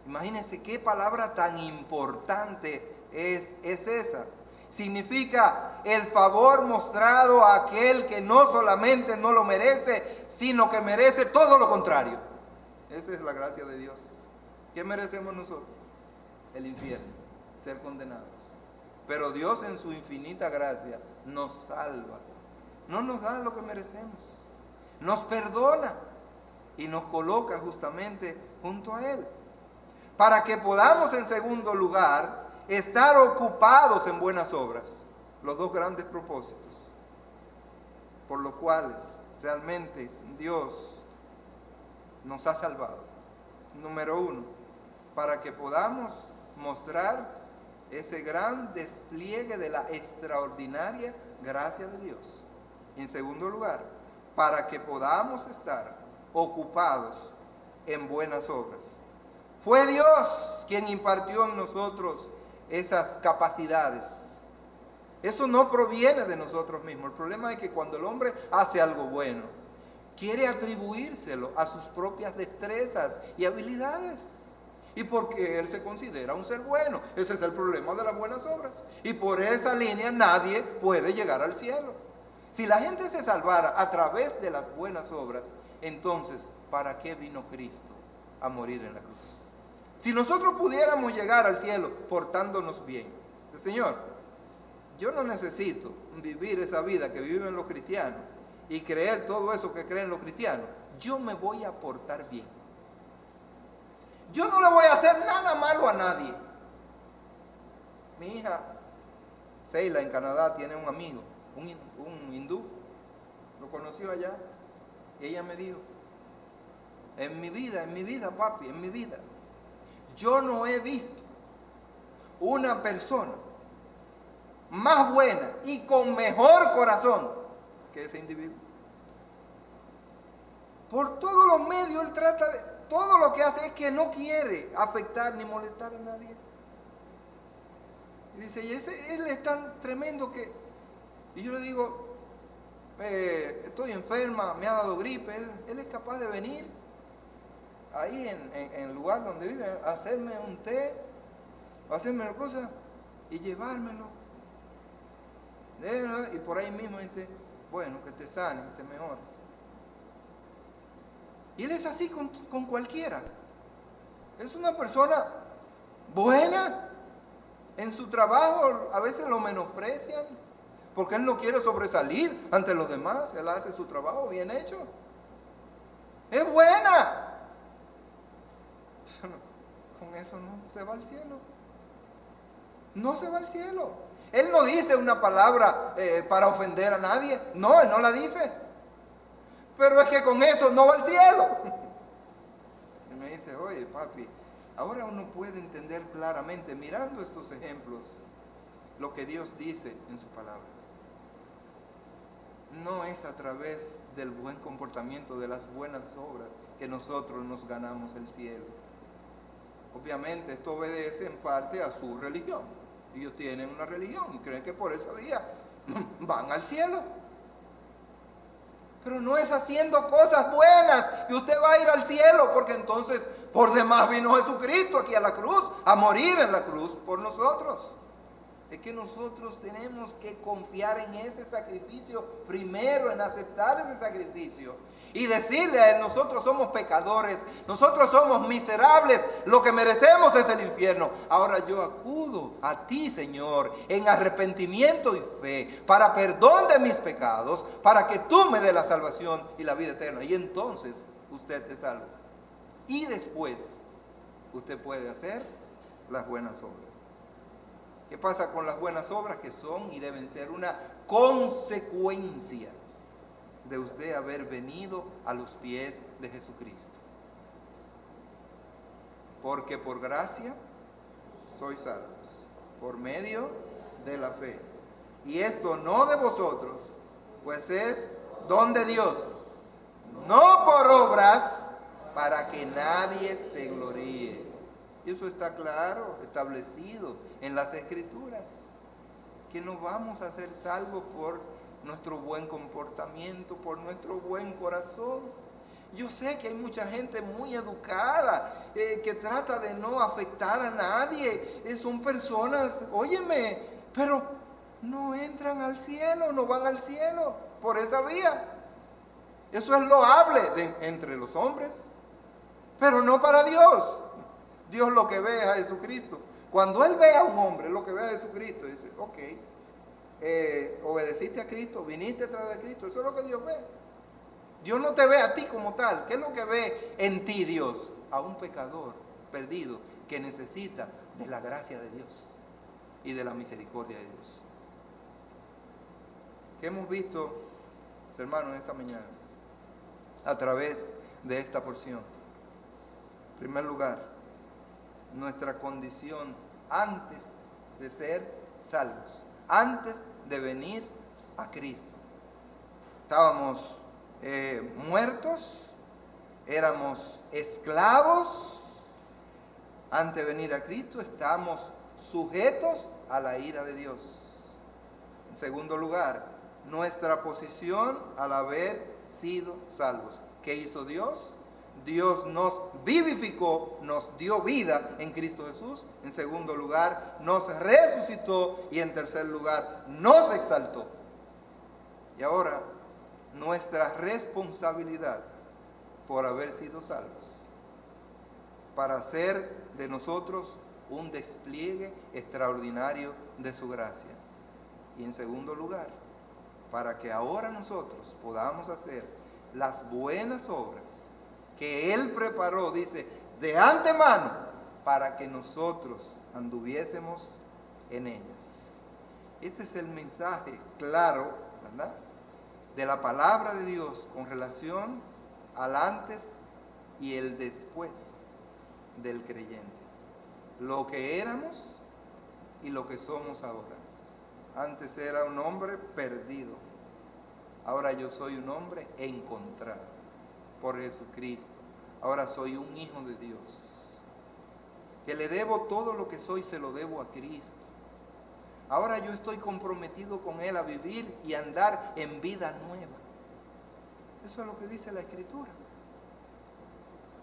Imagínense qué palabra tan importante es esa. Significa el favor mostrado a aquel que no solamente no lo merece, sino que merece todo lo contrario. Esa es la gracia de Dios. ¿Qué merecemos nosotros? El infierno, ser condenados. Pero Dios en su infinita gracia nos salva. No nos da lo que merecemos. Nos perdona y nos coloca justamente junto a Él. Para que podamos, en segundo lugar, estar ocupados en buenas obras. Los dos grandes propósitos por los cuales realmente Dios nos ha salvado. Número uno, para que podamos mostrar ese gran despliegue de la extraordinaria gracia de Dios. Y en segundo lugar, para que podamos estar ocupados en buenas obras. Fue Dios quien impartió en nosotros esas capacidades. Eso no proviene de nosotros mismos. El problema es que cuando el hombre hace algo bueno, quiere atribuírselo a sus propias destrezas y habilidades. Y porque él se considera un ser bueno. Ese es el problema de las buenas obras. Y por esa línea nadie puede llegar al cielo. Si la gente se salvara a través de las buenas obras, entonces, ¿para qué vino Cristo a morir en la cruz? Si nosotros pudiéramos llegar al cielo portándonos bien, Señor, yo no necesito vivir esa vida que viven los cristianos y creer todo eso que creen los cristianos. Yo me voy a portar bien. Yo no le voy a hacer nada malo a nadie. Mi hija, Seila, en Canadá, tiene un amigo, un hindú. Lo conoció allá. Y ella me dijo, en mi vida, papi, en mi vida, yo no he visto una persona más buena y con mejor corazón que ese individuo. Por todos los medios él trata de... Todo lo que hace es que no quiere afectar ni molestar a nadie. Y dice, y él es tan tremendo que... Y yo le digo, estoy enferma, me ha dado gripe. Él es capaz de venir ahí en el lugar donde vive, a hacerme un té, a hacerme una cosa y llevármelo. Y por ahí mismo dice, bueno, que te sane, que te mejores. Y él es así con cualquiera. Es una persona buena en su trabajo, a veces lo menosprecian, porque él no quiere sobresalir ante los demás, él hace su trabajo bien hecho. Es buena. Con eso no se va al cielo. No se va al cielo. Él no dice una palabra para ofender a nadie. No, él no la dice. Pero es que con eso no va al cielo. Y me dice, oye papi, ahora uno puede entender claramente, mirando estos ejemplos, lo que Dios dice en su palabra. No es a través del buen comportamiento, de las buenas obras, que nosotros nos ganamos el cielo. Obviamente esto obedece en parte a su religión. Ellos tienen una religión y creen que por esa vía van al cielo. Pero no es haciendo cosas buenas que usted va a ir al cielo, porque entonces por demás vino Jesucristo aquí a la cruz, a morir en la cruz por nosotros. Es que nosotros tenemos que confiar en ese sacrificio primero, en aceptar ese sacrificio y decirle a él, nosotros somos pecadores, nosotros somos miserables, lo que merecemos es el infierno. Ahora yo acudo a ti, Señor, en arrepentimiento y fe, para perdón de mis pecados, para que tú me des la salvación y la vida eterna. Y entonces usted es salvo. Y después usted puede hacer las buenas obras. ¿Qué pasa con las buenas obras? Que son y deben ser una consecuencia de usted haber venido a los pies de Jesucristo. Porque por gracia sois salvos, por medio de la fe. Y esto no de vosotros, pues es don de Dios, no por obras, para que nadie se gloríe. Y eso está claro, establecido en las Escrituras, que no vamos a ser salvos por nuestro buen comportamiento, por nuestro buen corazón. Yo sé que hay mucha gente muy educada, que trata de no afectar a nadie. Son personas, óyeme, pero no entran al cielo, no van al cielo por esa vía. Eso es loable entre los hombres, pero no para Dios. Dios lo que ve es a Jesucristo. Cuando Él ve a un hombre, lo que ve a Jesucristo, dice, ok, obedeciste a Cristo, viniste a través de Cristo, eso es lo que Dios ve. Dios no te ve a ti como tal. ¿Qué es lo que ve en ti Dios? A un pecador perdido que necesita de la gracia de Dios y de la misericordia de Dios. ¿Qué hemos visto, hermanos, esta mañana? A través de esta porción. En primer lugar, nuestra condición antes de ser salvos, antes de venir a Cristo. Estábamos muertos, éramos esclavos ante venir a Cristo, estamos sujetos a la ira de Dios. En segundo lugar, nuestra posición al haber sido salvos. ¿Qué hizo Dios? Dios nos vivificó, nos dio vida en Cristo Jesús. En segundo lugar, nos resucitó. Y en tercer lugar, nos exaltó. Y ahora, nuestra responsabilidad por haber sido salvos, para hacer de nosotros un despliegue extraordinario de su gracia. Y en segundo lugar, para que ahora nosotros podamos hacer las buenas obras que Él preparó, dice, de antemano, para que nosotros anduviésemos en ellas. Este es el mensaje claro, ¿verdad?, de la palabra de Dios con relación al antes y el después del creyente. Lo que éramos y lo que somos ahora. Antes era un hombre perdido. Ahora yo soy un hombre encontrado por Jesucristo. Ahora soy un hijo de Dios. Que le debo todo lo que soy, se lo debo a Cristo. Ahora yo estoy comprometido con Él a vivir y andar en vida nueva. Eso es lo que dice la Escritura.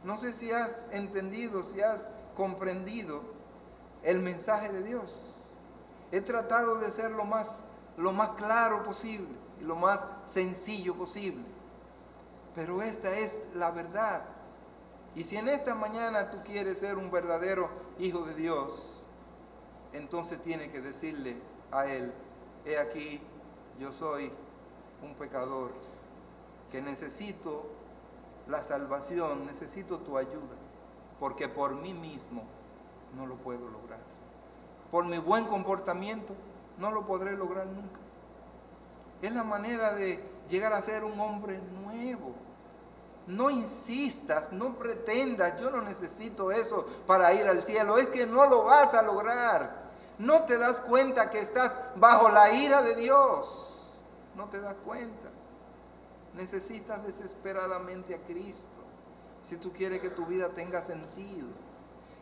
No sé si has entendido, si has comprendido el mensaje de Dios. He tratado de ser lo más claro posible y lo más sencillo posible. Pero esta es la verdad. Y si en esta mañana tú quieres ser un verdadero hijo de Dios, entonces tienes que decirle a Él: he aquí, yo soy un pecador que necesito la salvación, necesito tu ayuda, porque por mí mismo no lo puedo lograr. Por mi buen comportamiento no lo podré lograr nunca. Es la manera de llegar a ser un hombre nuevo. No insistas, no pretendas, yo no necesito eso para ir al cielo. Es que no lo vas a lograr. No te das cuenta que estás bajo la ira de Dios. No te das cuenta. Necesitas desesperadamente a Cristo. Si tú quieres que tu vida tenga sentido.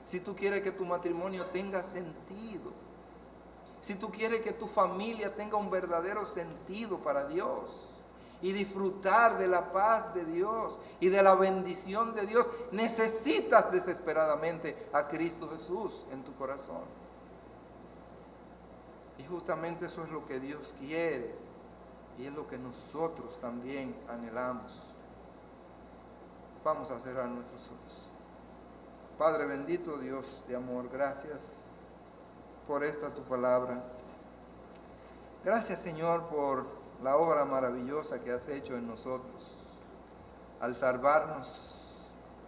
Si tú quieres que tu matrimonio tenga sentido. Si tú quieres que tu familia tenga un verdadero sentido para Dios. Y disfrutar de la paz de Dios y de la bendición de Dios, necesitas desesperadamente a Cristo Jesús en tu corazón. Y justamente eso es lo que Dios quiere y es lo que nosotros también anhelamos. Vamos a cerrar nuestros ojos. Padre bendito, Dios de amor, gracias por esta tu palabra. Gracias, Señor, por la obra maravillosa que has hecho en nosotros al salvarnos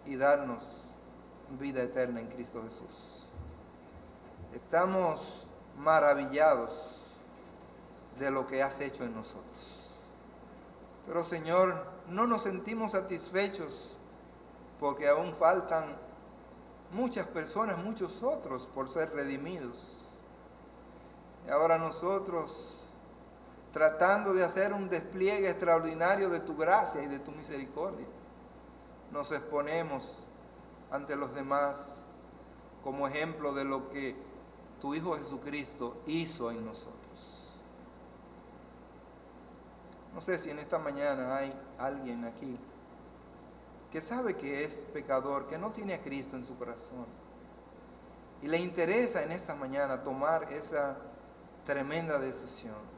y darnos vida eterna en Cristo Jesús. Estamos maravillados de lo que has hecho en nosotros. Pero, Señor, no nos sentimos satisfechos porque aún faltan muchas personas, muchos otros por ser redimidos. Y ahora nosotros, tratando de hacer un despliegue extraordinario de tu gracia y de tu misericordia, nos exponemos ante los demás como ejemplo de lo que tu Hijo Jesucristo hizo en nosotros. No sé si en esta mañana hay alguien aquí que sabe que es pecador, que no tiene a Cristo en su corazón y le interesa en esta mañana tomar esa tremenda decisión.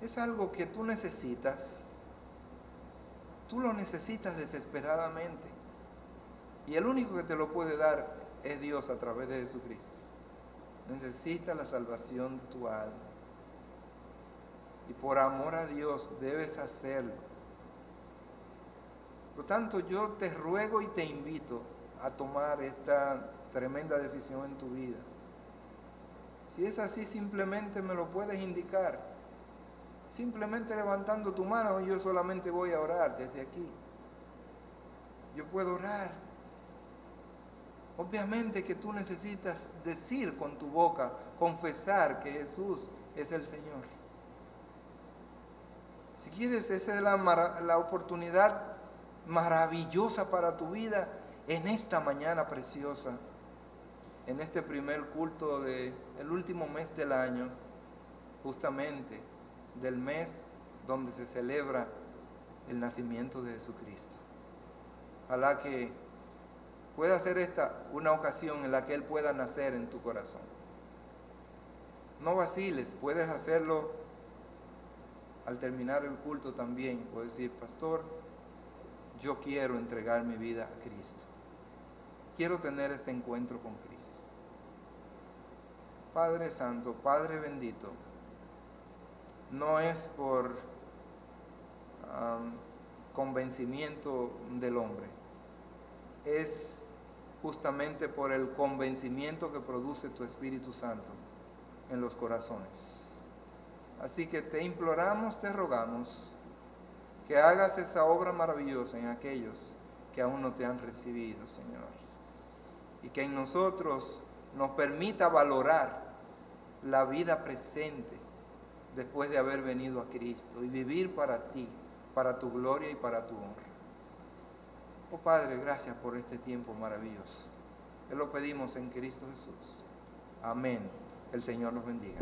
Es algo que tú necesitas. Tú lo necesitas desesperadamente. Y el único que te lo puede dar es Dios a través de Jesucristo. Necesitas la salvación de tu alma. Y por amor a Dios debes hacerlo. Por tanto, yo te ruego y te invito a tomar esta tremenda decisión en tu vida. Si es así, simplemente me lo puedes indicar. Simplemente levantando tu mano, y yo solamente voy a orar desde aquí. Yo puedo orar. Obviamente que tú necesitas decir con tu boca, confesar que Jesús es el Señor. Si quieres, esa es la oportunidad maravillosa para tu vida en esta mañana preciosa, en este primer culto del último mes del año, justamente del mes donde se celebra el nacimiento de Jesucristo. Ojalá que pueda ser esta una ocasión en la que Él pueda nacer en tu corazón. No vaciles, puedes hacerlo al terminar el culto también. Puedes decir: pastor, yo quiero entregar mi vida a Cristo. Quiero tener este encuentro con Cristo. Padre Santo, Padre bendito, no es por convencimiento del hombre, es justamente por el convencimiento que produce tu Espíritu Santo en los corazones. Así que te imploramos, te rogamos, que hagas esa obra maravillosa en aquellos que aún no te han recibido, Señor. Y que en nosotros nos permita valorar la vida presente después de haber venido a Cristo y vivir para ti, para tu gloria y para tu honra. Oh Padre, gracias por este tiempo maravilloso. Te lo pedimos en Cristo Jesús. Amén. El Señor nos bendiga.